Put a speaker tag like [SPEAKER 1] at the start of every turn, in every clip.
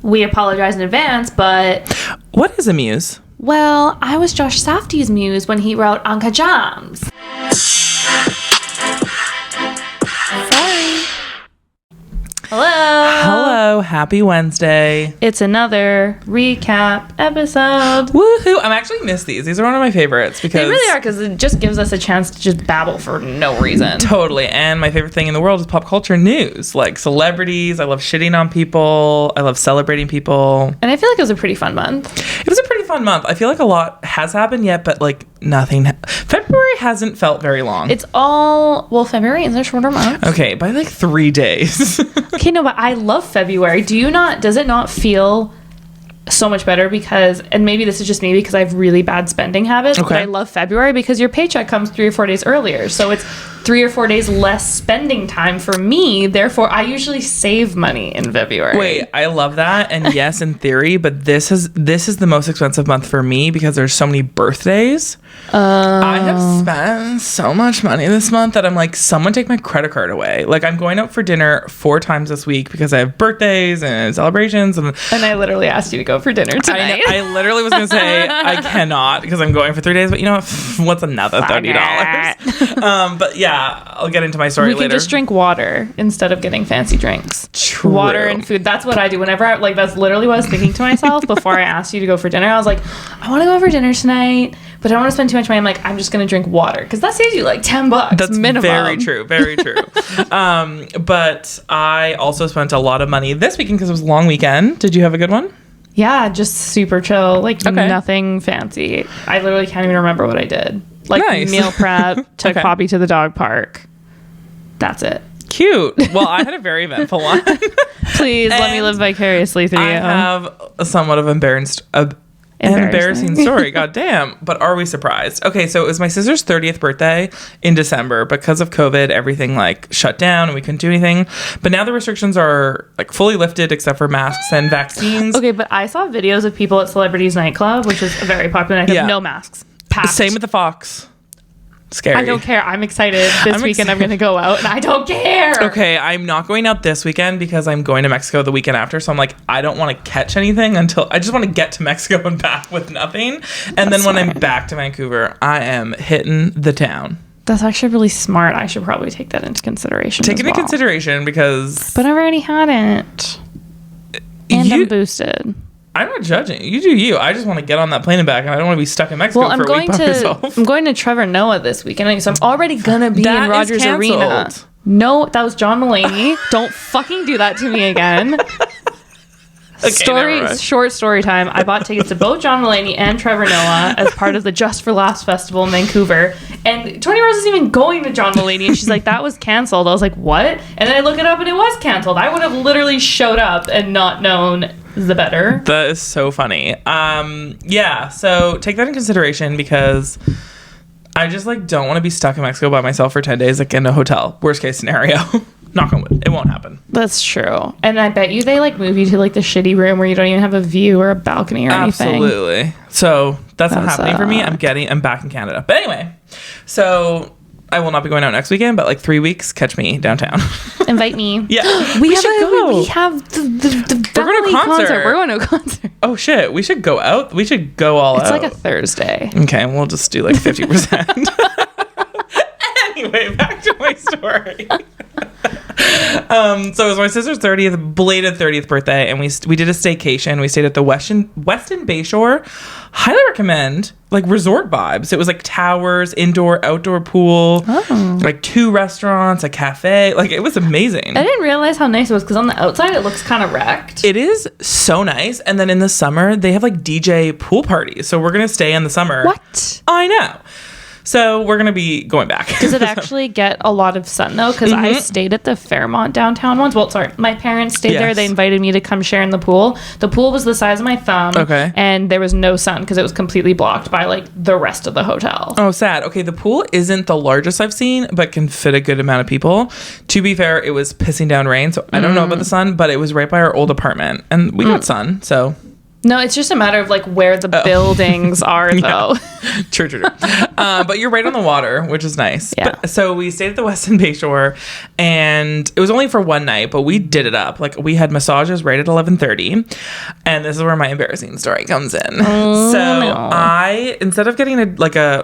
[SPEAKER 1] We apologize in advance, but...
[SPEAKER 2] What is a muse?
[SPEAKER 1] Well, I was Josh Safdie's muse when he wrote UNCUT JAAAAAMSSS. Sorry.
[SPEAKER 2] Hello. Happy Wednesday.
[SPEAKER 1] It's another recap episode.
[SPEAKER 2] Woohoo. I'm actually miss these. These are one of my favorites because...
[SPEAKER 1] They really are, because it just gives us a chance to just babble for no reason.
[SPEAKER 2] Totally. And my favorite thing in the world is pop culture news. Like celebrities. I love shitting on people. I love celebrating people.
[SPEAKER 1] And I feel like it was a pretty fun month.
[SPEAKER 2] It was a pretty fun month. I feel like a lot has happened yet, but like nothing. February hasn't felt very long.
[SPEAKER 1] It's all... Well, February is a shorter month.
[SPEAKER 2] Okay, by like 3 days.
[SPEAKER 1] Okay, no, but I love February. Does it not feel so much better because, and maybe this is just me because I have really bad spending habits, but I love February because your paycheck comes 3 or 4 days earlier. So it's 3 or 4 days less spending time for me. Therefore, I usually save money in February.
[SPEAKER 2] Wait, I love that. And yes, in theory, but this is the most expensive month for me because there's so many birthdays. I have spent so much money this month that I'm like, someone take my credit card away. Like, I'm going out for dinner 4 times this week because I have birthdays and celebrations. And
[SPEAKER 1] I literally asked you to go for dinner tonight.
[SPEAKER 2] I literally was going to say I cannot because I'm going for 3 days. But you know what? What's another $30? But yeah, I'll get into my story later.
[SPEAKER 1] We could just drink water instead of getting fancy drinks.
[SPEAKER 2] True.
[SPEAKER 1] Water and food. That's what I do whenever that's literally what I was thinking to myself before I asked you to go for dinner. I was like, I want to go for dinner tonight, but I don't want to spend too much money. I'm like, I'm just going to drink water because that saves you like $10.
[SPEAKER 2] That's
[SPEAKER 1] minimum.
[SPEAKER 2] Very true. Very true. But I also spent a lot of money this weekend because it was a long weekend. Did you have a good one?
[SPEAKER 1] Yeah, just super chill. Like nothing fancy. I literally can't even remember what I did. Like meal prep, took Poppy to the dog park. That's it.
[SPEAKER 2] Cute. Well, I had a very eventful one.
[SPEAKER 1] Please let me live vicariously through you.
[SPEAKER 2] I have a somewhat of embarrassing story. God damn. But are we surprised? Okay, so it was my sister's 30th birthday in December. Because of COVID, everything like shut down and we couldn't do anything. But now the restrictions are like fully lifted except for masks and vaccines.
[SPEAKER 1] Okay, but I saw videos of people at Celebrities Nightclub, which is a very popular nightclub, no masks. Packed.
[SPEAKER 2] Same with the Fox. Scary.
[SPEAKER 1] I don't care. I'm excited. This weekend I'm going to go out and I don't care.
[SPEAKER 2] Okay, I'm not going out this weekend because I'm going to Mexico the weekend after. So I'm like, I don't want to catch anything until I just want to get to Mexico and back with nothing. And then when I'm back to Vancouver, I am hitting the town.
[SPEAKER 1] That's actually really smart. I should probably take that into consideration.
[SPEAKER 2] Take it into consideration because...
[SPEAKER 1] But I've already had it. And I'm boosted.
[SPEAKER 2] I'm not judging. You do you. I just want to get on that plane and back, and I don't want to be stuck in Mexico for a week by myself.
[SPEAKER 1] I'm going to Trevor Noah this weekend, so I'm already going to be in Rogers Arena. No, that was John Mulaney. Don't fucking do that to me again. Short story time. I bought tickets to both John Mulaney and Trevor Noah as part of the Just for Laughs Festival in Vancouver. And Tony Rose isn't even going to John Mulaney. And she's like, that was canceled. I was like, what? And then I look it up and it was canceled. I would have literally showed up and not known the better.
[SPEAKER 2] That is so funny. Yeah, so take that in consideration because I just like don't want to be stuck in Mexico by myself for 10 days like in a hotel. Worst case scenario. Knock on wood. It won't happen.
[SPEAKER 1] That's true. And I bet you they like move you to like the shitty room where you don't even have a view or a balcony or anything.
[SPEAKER 2] Absolutely. So that's not happening for me. I'm back in Canada. But anyway, so I will not be going out next weekend, but like 3 weeks, catch me downtown.
[SPEAKER 1] Invite me.
[SPEAKER 2] Yeah.
[SPEAKER 1] We should go. We have the
[SPEAKER 2] we're going to a concert.
[SPEAKER 1] We're going to a concert.
[SPEAKER 2] Oh shit. We should go out. We should go all out.
[SPEAKER 1] It's like a Thursday.
[SPEAKER 2] Okay. We'll just do like 50%. Anyway, back to my story. So it was my sister's 30th, belated 30th birthday, and we did a staycation. We stayed at the Weston Bayshore. Highly recommend, like resort vibes. It was like towers, indoor, outdoor pool, like 2 restaurants, a cafe. Like it was amazing.
[SPEAKER 1] I didn't realize how nice it was because on the outside it looks kind of wrecked.
[SPEAKER 2] It is so nice. And then in the summer they have like DJ pool parties. So we're gonna stay in the summer.
[SPEAKER 1] What?
[SPEAKER 2] I know. So we're going to be going back.
[SPEAKER 1] Does it actually get a lot of sun, though? Because I stayed at the Fairmont downtown once. Well, sorry. My parents stayed there. They invited me to come share in the pool. The pool was the size of my thumb. Okay. And there was no sun because it was completely blocked by, like, the rest of the hotel.
[SPEAKER 2] Oh, sad. Okay, the pool isn't the largest I've seen, but can fit a good amount of people. To be fair, it was pissing down rain, so I don't know about the sun, but it was right by our old apartment. And we got sun, so...
[SPEAKER 1] No, it's just a matter of like where the buildings are, though.
[SPEAKER 2] True. But you're right on the water, which is nice.
[SPEAKER 1] Yeah.
[SPEAKER 2] So we stayed at the Westin Bayshore, and it was only for one night, but we did it up. Like, we had massages right at 11:30, and this is where my embarrassing story comes in. I, instead of getting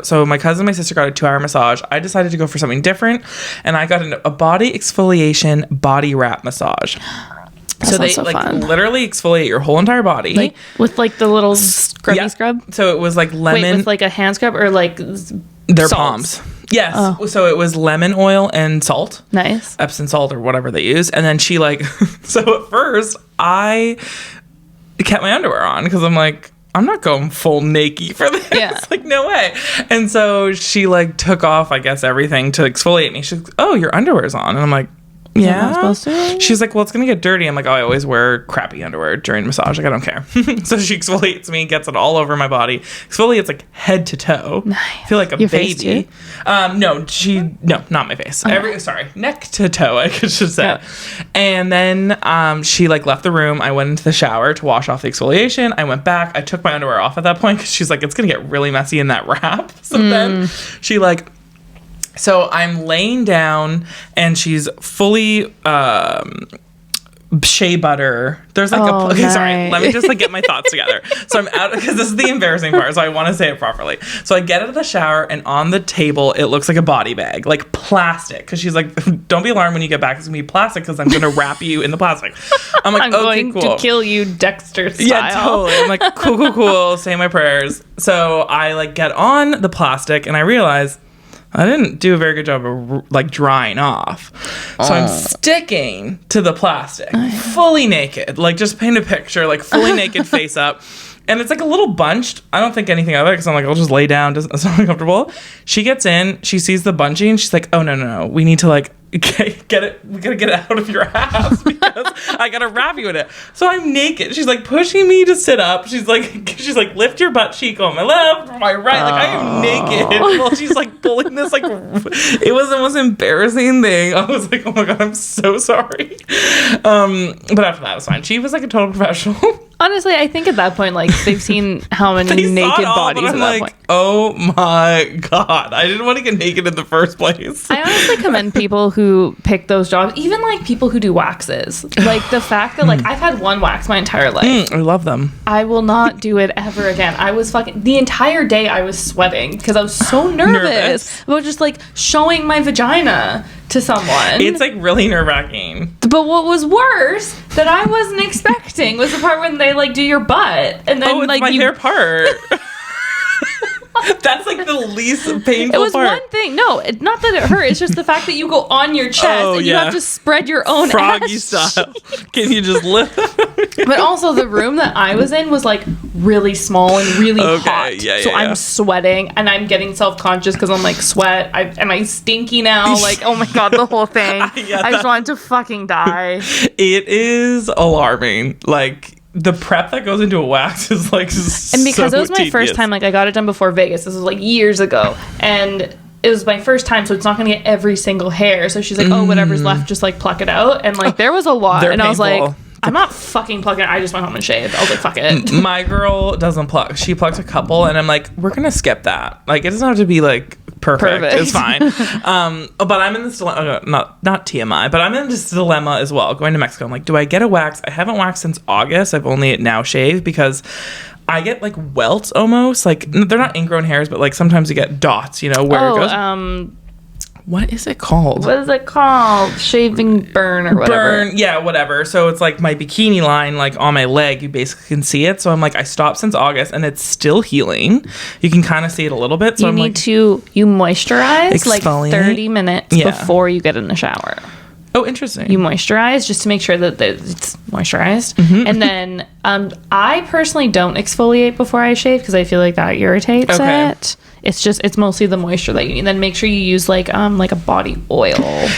[SPEAKER 2] so my cousin and my sister got a 2-hour massage. I decided to go for something different, and I got a body exfoliation body wrap massage. So they literally exfoliate your whole entire body,
[SPEAKER 1] like with like the little scrubby scrub.
[SPEAKER 2] So it was like lemon.
[SPEAKER 1] Wait, with like a hand scrub or like
[SPEAKER 2] their palms. Yes. Oh. So it was lemon oil and salt.
[SPEAKER 1] Nice.
[SPEAKER 2] Epsom salt or whatever they use. And then she like, so at first I kept my underwear on because I'm like, I'm not going full naked for this. Yeah. Like, no way. And so she like took off, I guess, everything to exfoliate me. She's like, oh, your underwear's on. And I'm like, yeah. She's like, well, it's gonna get dirty. I'm like, oh, I always wear crappy underwear during massage. Like, I don't care. So she exfoliates me, gets it all over my body. Exfoliates like head to toe.
[SPEAKER 1] Nice.
[SPEAKER 2] I feel like a baby. No, not my face. Neck to toe, I could just say. Yeah. And then she like left the room. I went into the shower to wash off the exfoliation. I went back. I took my underwear off at that point because she's like, it's gonna get really messy in that wrap. So then she like. So I'm laying down, and she's fully shea butter. There's like sorry. Let me just like get my thoughts together. So I'm out because this is the embarrassing part. So I want to say it properly. So I get out of the shower, and on the table it looks like a body bag, like plastic. Because she's like, "Don't be alarmed when you get back. It's gonna be plastic because I'm gonna wrap you in the plastic." I'm like, "I'm going
[SPEAKER 1] to kill you, Dexter style."
[SPEAKER 2] Yeah, totally. I'm like, cool. Say my prayers. So I like get on the plastic, and I realize I didn't do a very good job of like drying off. So I'm sticking to the plastic, fully naked. Like, just paint a picture, like fully naked, face up. And it's like a little bunched. I don't think anything of it because I'm like, I'll just lay down. It's not uncomfortable. She gets in, she sees the bunching, and she's like, oh, no. We need to like get it. We gotta get it out of your ass because I gotta wrap you in it. So I'm naked. She's like pushing me to sit up. She's like, lift your butt cheek on my left or my right. Like, I am naked. Well, she's like pulling this, like, it was the most embarrassing thing. I was like, oh my God, I'm so sorry. But after that, it was fine. She was like a total professional.
[SPEAKER 1] Honestly, I think at that point, like, they've seen how many naked bodies at that point.
[SPEAKER 2] Oh my God. I didn't want to get naked in the first place.
[SPEAKER 1] I honestly commend people who pick those jobs, even like people who do waxes. Like, the fact that, like, I've had one wax my entire life.
[SPEAKER 2] I love them.
[SPEAKER 1] I will not do it ever again. I was the entire day I was sweating because I was so nervous about just like showing my vagina to someone.
[SPEAKER 2] It's like really nerve-wracking.
[SPEAKER 1] But what was worse that I wasn't expecting was the part when they like do your butt and then
[SPEAKER 2] it's
[SPEAKER 1] like
[SPEAKER 2] my favorite part. That's like the least painful part.
[SPEAKER 1] It was one thing. No, not that it hurt. It's just the fact that you go on your chest and you have to spread your own
[SPEAKER 2] froggy
[SPEAKER 1] ass
[SPEAKER 2] style. Can you just lift?
[SPEAKER 1] But also the room that I was in was like really small and really hot. So I'm sweating and I'm getting self-conscious because I'm like, sweat. Am I stinky now? Like, oh my God, the whole thing. I just wanted to fucking die.
[SPEAKER 2] It is alarming. Like, the prep that goes into a wax is like
[SPEAKER 1] and because it was my first time, like I got it done before Vegas. This was like years ago, and it was my first time, so it's not gonna get every single hair. So she's like, oh, whatever's left, just like pluck it out. And like there was a lot, and I was like, I'm not fucking plucking it. I just went home and shaved. I was like, fuck it.
[SPEAKER 2] My girl doesn't pluck. She plucks a couple, and I'm like, we're gonna skip that. Like, it doesn't have to be like perfect. It's fine. But I'm in this dilemma, not TMI, but I'm in this dilemma as well, going to Mexico. I'm like, do I get a wax? I haven't waxed since August. I've only now shaved because I get like welts almost. Like, they're not ingrown hairs, but like sometimes you get dots, you know, where it goes. What is it called?
[SPEAKER 1] Shaving burn or whatever.
[SPEAKER 2] Whatever. So it's like my bikini line, like on my leg, you basically can see it. So I'm like, I stopped since August and it's still healing. You can kind of see it a little bit. So
[SPEAKER 1] you moisturize exfoliate. Like 30 minutes before you get in the shower.
[SPEAKER 2] Oh, interesting.
[SPEAKER 1] You moisturize just to make sure that it's moisturized. And then I personally don't exfoliate before I shave because I feel like that irritates it. It's mostly the moisture that you need. Then make sure you use like a body oil.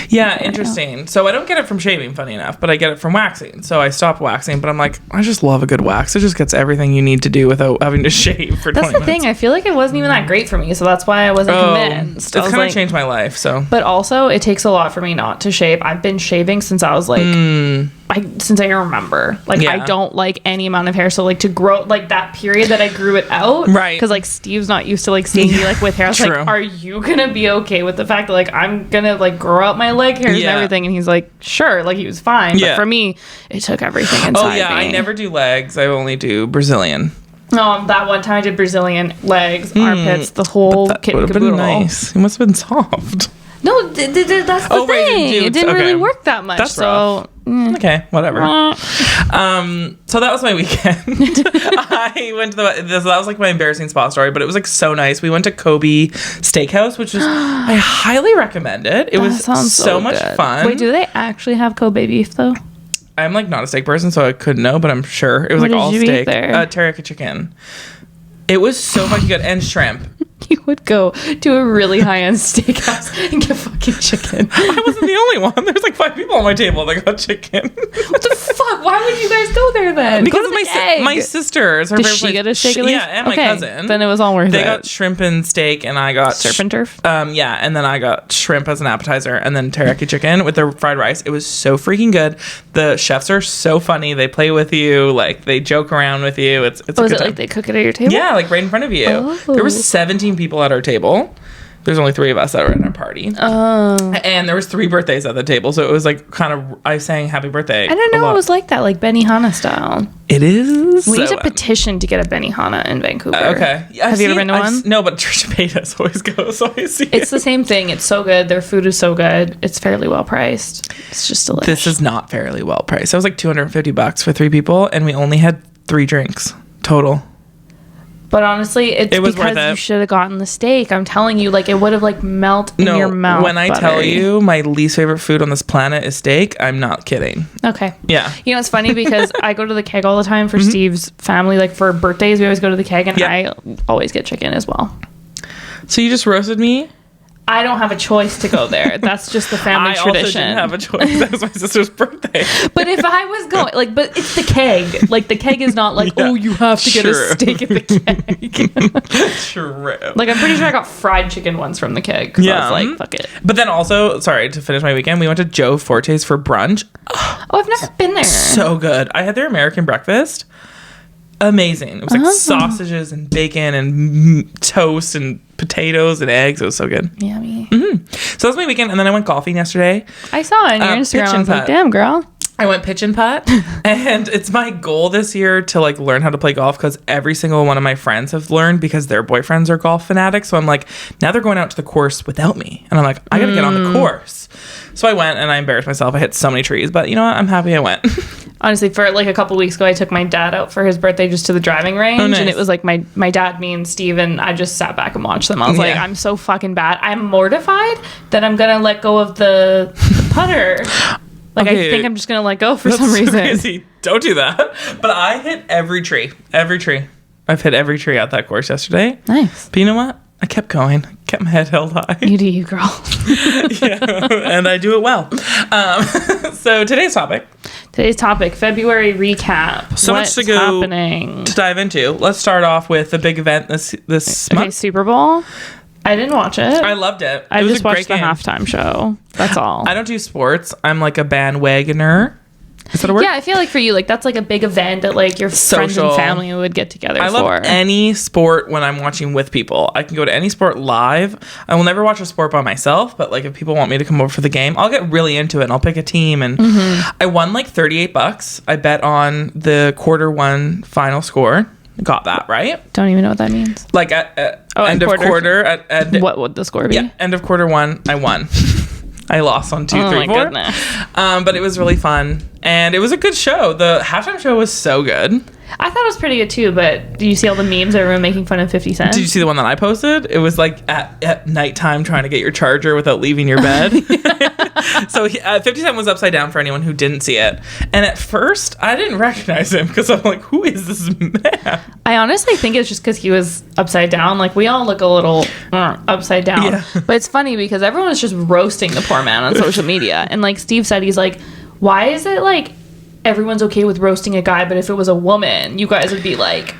[SPEAKER 2] Yeah, interesting. So I don't get it from shaving, funny enough, but I get it from waxing. So I stopped waxing, but I'm like, I just love a good wax. It just gets everything you need to do without having to shave for 20 minutes.
[SPEAKER 1] That's the thing. I feel like it wasn't even that great for me, so that's why I wasn't convinced.
[SPEAKER 2] It's kind of changed my life. So,
[SPEAKER 1] but also it takes a lot for me not to shave. I've been shaving since I was like since I remember. Like, I don't like any amount of hair. So, like, to grow, like, that period that I grew it out.
[SPEAKER 2] Right.
[SPEAKER 1] Because, like, Steve's not used to, like, seeing me, like, with hair. I was like, are you going to be okay with the fact that, like, I'm going to, like, grow out my leg hairs and everything? And he's like, sure. Like, he was fine. But for me, it took everything inside me.
[SPEAKER 2] I never do legs. I only do Brazilian.
[SPEAKER 1] That one time I did Brazilian legs, armpits, the whole kit and caboodle.
[SPEAKER 2] Nice. It must have been soft.
[SPEAKER 1] No, that's the thing. It didn't really work that much.
[SPEAKER 2] That's rough. Okay, whatever. So that was my weekend. I went to that was like my embarrassing spa story, but it was like so nice. We went to Kobe Steakhouse, which was I highly recommend it. It was so much fun.
[SPEAKER 1] Wait, do they actually have Kobe beef though?
[SPEAKER 2] I'm like not a steak person, so I couldn't know, but I'm sure it was like all steak. Teriyaki chicken. It was so fucking good, and shrimp.
[SPEAKER 1] You would go to a really high-end steakhouse and get fucking chicken.
[SPEAKER 2] I wasn't the only one. There's like 5 people on my table that got chicken.
[SPEAKER 1] What the fuck? Why would you guys go there then?
[SPEAKER 2] Because of my sister.
[SPEAKER 1] Did she get a steak at least?
[SPEAKER 2] Yeah, and my cousin.
[SPEAKER 1] Then it was all worth it.
[SPEAKER 2] They got shrimp and steak, and I got
[SPEAKER 1] surf and turf.
[SPEAKER 2] Yeah, and then I got shrimp as an appetizer, and then teriyaki chicken with the fried rice. It was so freaking good. The chefs are so funny. They play with you, like they joke around with you. It's a good time.
[SPEAKER 1] Like they cook it at your table?
[SPEAKER 2] Yeah, like right in front of you. Oh. There was 17 people at our table. There's only 3 of us that were at our party. Oh. And there was 3 birthdays at the table, so it was like kind of I sang happy birthday.
[SPEAKER 1] I don't know. It was like that, like Benihana style.
[SPEAKER 2] It is.
[SPEAKER 1] We need to petition to get a Benihana in Vancouver.
[SPEAKER 2] Okay.
[SPEAKER 1] Have you ever been to one?
[SPEAKER 2] No, but Trisha Paytas always goes, so I see
[SPEAKER 1] It's the same thing. It's so good. Their food is so good. It's fairly well priced. It's just delicious.
[SPEAKER 2] This is not fairly well priced. It was like $250 for 3 people, and we only had 3 drinks total.
[SPEAKER 1] But honestly, it was because you should have gotten the steak. I'm telling you, like, it would have, like, melted in your mouth.
[SPEAKER 2] When I tell you my least favorite food on this planet is steak, I'm not kidding.
[SPEAKER 1] Okay.
[SPEAKER 2] Yeah.
[SPEAKER 1] You know, it's funny because I go to the keg all the time for Steve's family. Like, for birthdays, we always go to the keg, and I always get chicken as well.
[SPEAKER 2] So you just roasted me?
[SPEAKER 1] I don't have a choice to go there. That's just the family tradition. I also didn't
[SPEAKER 2] have a choice. That was my sister's birthday.
[SPEAKER 1] But if I was going, like, but it's the keg. Like, the keg is not like, oh, you have to get a steak at the keg.
[SPEAKER 2] True.
[SPEAKER 1] Like, I'm pretty sure I got fried chicken once from the keg. Yeah. I was like, fuck it.
[SPEAKER 2] But then also, sorry, to finish my weekend, we went to Joe Forte's for brunch.
[SPEAKER 1] Oh, I've never been there.
[SPEAKER 2] So good. I had their American breakfast. Amazing. It was like sausages and bacon and toast and potatoes and eggs. It was so good.
[SPEAKER 1] Yummy.
[SPEAKER 2] Mm-hmm. So that was my weekend, and then I went golfing yesterday.
[SPEAKER 1] I saw on your Instagram. I was like, damn, girl.
[SPEAKER 2] I went pitch and putt, and it's my goal this year to like learn how to play golf because every single one of my friends have learned because their boyfriends are golf fanatics. So I'm like, now they're going out to the course without me, and I'm like, I gotta get on the course. So I went, and I embarrassed myself. I hit so many trees, but you know what? I'm happy I went.
[SPEAKER 1] Honestly, for like a couple weeks ago, I took my dad out for his birthday just to the driving range. Oh, nice. And it was like my dad, me, and Steve, and I just sat back and watched them. I was like, I'm so fucking bad. I'm mortified that I'm going to let go of the putter. Like, okay. I think I'm just going to let go for some reason.
[SPEAKER 2] Crazy. Don't do that. But I hit every tree. Every tree. I've hit every tree at that course yesterday.
[SPEAKER 1] Nice.
[SPEAKER 2] But you know what? I kept going. Kept my head held high.
[SPEAKER 1] You do you, girl.
[SPEAKER 2] Yeah, and I do it well. So today's topic,
[SPEAKER 1] February recap.
[SPEAKER 2] So What's much to go happening? To dive into. Let's start off with the big event this month.
[SPEAKER 1] Super Bowl. I didn't watch it.
[SPEAKER 2] I loved it.
[SPEAKER 1] I just watched the halftime show. That's all.
[SPEAKER 2] I don't do sports. I'm like a bandwagoner. Is that a word?
[SPEAKER 1] Yeah, I feel like for you, like that's like a big event that like your friends and family would get together for. I love
[SPEAKER 2] any sport when I'm watching with people. I can go to any sport live. I will never watch a sport by myself, but like if people want me to come over for the game, I'll get really into it and I'll pick a team. And I won like $38. I bet on the Q1 final score. Got that right.
[SPEAKER 1] Don't even know what that means.
[SPEAKER 2] Like at end of quarter. At
[SPEAKER 1] what would the score be?
[SPEAKER 2] Yeah, end of Q1, I won. I lost on 2, 3, 4.
[SPEAKER 1] Goodness.
[SPEAKER 2] But it was really fun. And it was a good show. The halftime show was so good.
[SPEAKER 1] I thought it was pretty good too, but do you see all the memes everyone making fun of 50 Cent?
[SPEAKER 2] Did you see the one that I posted? It was like at nighttime trying to get your charger without leaving your bed. So 50 Cent was upside down for anyone who didn't see it. And at first, I didn't recognize him because I'm like, who is this man?
[SPEAKER 1] I honestly think it's just because he was upside down. Like, we all look a little upside down. Yeah. But it's funny because everyone was just roasting the poor man on social media. And like Steve said, he's like, why is it like everyone's okay with roasting a guy, but if it was a woman, you guys would be like,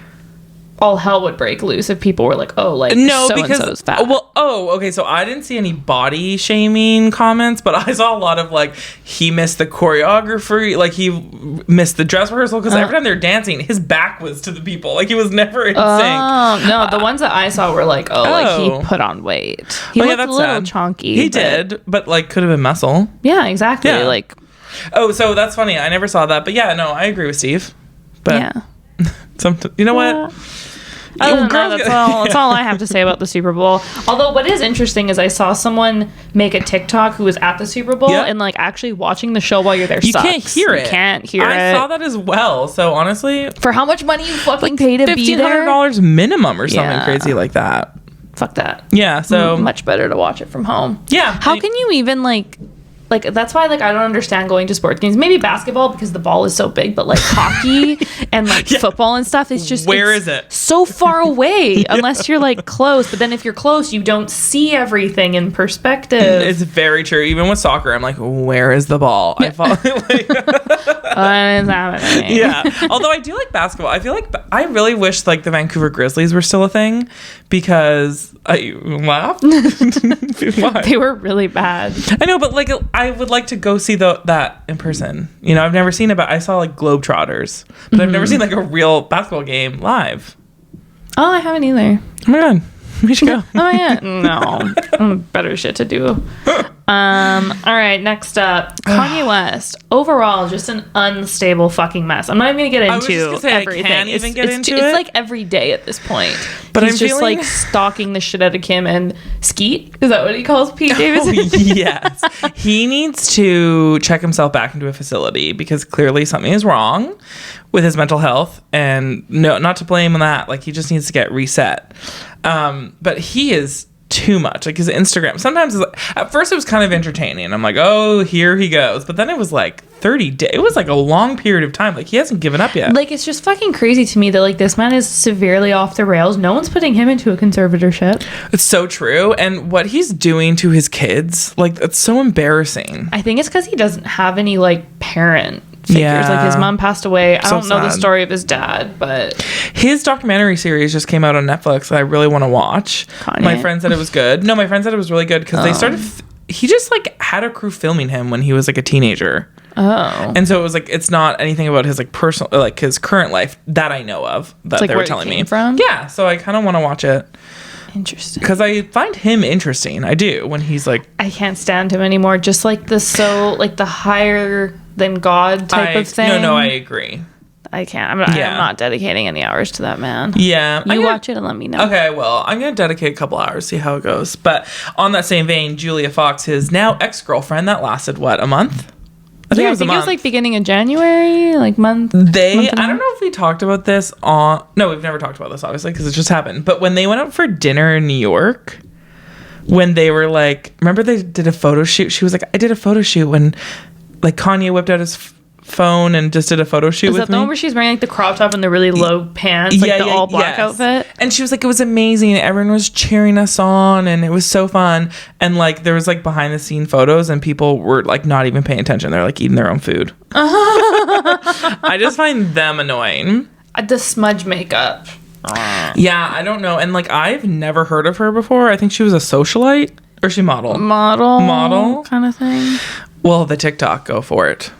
[SPEAKER 1] all hell would break loose if people were like, oh, like,
[SPEAKER 2] no,
[SPEAKER 1] so-and-so's fat.
[SPEAKER 2] Well, okay, so I didn't see any body shaming comments, but I saw a lot of, like, he missed the choreography, like, he missed the dress rehearsal, because every time they're dancing, his back was to the people. Like, he was never in sync.
[SPEAKER 1] No, the ones that I saw were like, like, he put on weight. He looked a little chunky.
[SPEAKER 2] He did, but, like, could have been muscle.
[SPEAKER 1] Yeah, exactly. Yeah. Like,
[SPEAKER 2] oh, so that's funny. I never saw that. But, yeah, no, I agree with Steve. But
[SPEAKER 1] yeah.
[SPEAKER 2] You know what?
[SPEAKER 1] That's all I have to say about the Super Bowl. Although what is interesting is I saw someone make a TikTok who was at the Super Bowl and like actually watching the show while you're there.
[SPEAKER 2] You
[SPEAKER 1] sucks.
[SPEAKER 2] Can't hear it.
[SPEAKER 1] You can't hear it.
[SPEAKER 2] I saw that as well. So honestly,
[SPEAKER 1] for how much money you fucking pay to be there,
[SPEAKER 2] $1,500 minimum or something crazy like that.
[SPEAKER 1] Fuck that.
[SPEAKER 2] Yeah. So
[SPEAKER 1] much better to watch it from home.
[SPEAKER 2] Yeah.
[SPEAKER 1] How can you even like that's why like I don't understand going to sports games. Maybe basketball because the ball is so big, but like hockey and like football and stuff, it's just
[SPEAKER 2] where is it?
[SPEAKER 1] So far away unless you're like close. But then if you're close, you don't see everything in perspective.
[SPEAKER 2] It's very true. Even with soccer, I'm like, where is the ball? I fall like
[SPEAKER 1] what is happening?
[SPEAKER 2] Yeah. Although I do like basketball. I feel like I really wish like the Vancouver Grizzlies were still a thing because I laughed. Why?
[SPEAKER 1] They were really bad.
[SPEAKER 2] I know, but like I would like to go see that in person. You know, I've never seen it, but I saw like Globetrotters, but I've never seen like a real basketball game live.
[SPEAKER 1] Oh, I haven't either.
[SPEAKER 2] Oh my god, we should go.
[SPEAKER 1] Oh yeah, no, better shit to do. All right, next up, Kanye West. Overall, just an unstable fucking mess. I'm not even gonna get into everything.
[SPEAKER 2] I can't even get into it.
[SPEAKER 1] It's like every day at this point.
[SPEAKER 2] But
[SPEAKER 1] he's just like stalking the shit out of Kim and Skeet. Is that what he calls Pete Davidson?
[SPEAKER 2] Oh, yes. He needs to check himself back into a facility because clearly something is wrong with his mental health. And no, not to blame on that. Like he just needs to get reset. But he is too much. Like his Instagram sometimes at first it was kind of entertaining. I'm like, oh, here he goes. But then it was like 30 days. It was like a long period of time. Like he hasn't given up yet.
[SPEAKER 1] Like it's just fucking crazy to me that like this man is severely off the rails. No one's putting him into a conservatorship.
[SPEAKER 2] It's so true. And what he's doing to his kids, like it's so embarrassing.
[SPEAKER 1] I think it's because he doesn't have any like parent figures. Yeah. Like his mom passed away. I don't know the story of his dad, but
[SPEAKER 2] his documentary series just came out on Netflix that I really want to watch.
[SPEAKER 1] Kanye?
[SPEAKER 2] My friend said it was good. No, my friend said it was really good because they started he just like had a crew filming him when he was like a teenager.
[SPEAKER 1] Oh.
[SPEAKER 2] And so it was like it's not anything about his like personal like his current life that I know of that
[SPEAKER 1] like
[SPEAKER 2] they were telling me
[SPEAKER 1] from.
[SPEAKER 2] Yeah, so I kind of want to watch it.
[SPEAKER 1] Interesting.
[SPEAKER 2] Because I find him interesting. I do when he's like
[SPEAKER 1] I can't stand him anymore. Just like the higher than God type of thing.
[SPEAKER 2] No, I agree.
[SPEAKER 1] I can't. I'm not dedicating any hours to that man.
[SPEAKER 2] Yeah.
[SPEAKER 1] You watch it and let me know.
[SPEAKER 2] Okay, well, I'm going to dedicate a couple hours, see how it goes. But on that same vein, Julia Fox, his now ex-girlfriend, that lasted, what, a month? I think it was like
[SPEAKER 1] beginning of January, like month.
[SPEAKER 2] I don't know if we talked about this no, we've never talked about this, obviously, because it just happened. But when they went out for dinner in New York, when they were like, remember they did a photo shoot? She was like, I did a photo shoot when like Kanye whipped out his phone and just did a photo shoot with me. Is that the
[SPEAKER 1] one where she's wearing like the crop top and the really low pants, like the all black outfit?
[SPEAKER 2] And she was like, it was amazing. Everyone was cheering us on and it was so fun. And like there was like behind the scene photos and people were like not even paying attention. They're like eating their own food. I just find them annoying.
[SPEAKER 1] The smudge makeup.
[SPEAKER 2] Yeah, I don't know. And like I've never heard of her before. I think she was a socialite or she model
[SPEAKER 1] kind of thing.
[SPEAKER 2] Well, the TikTok, go for it.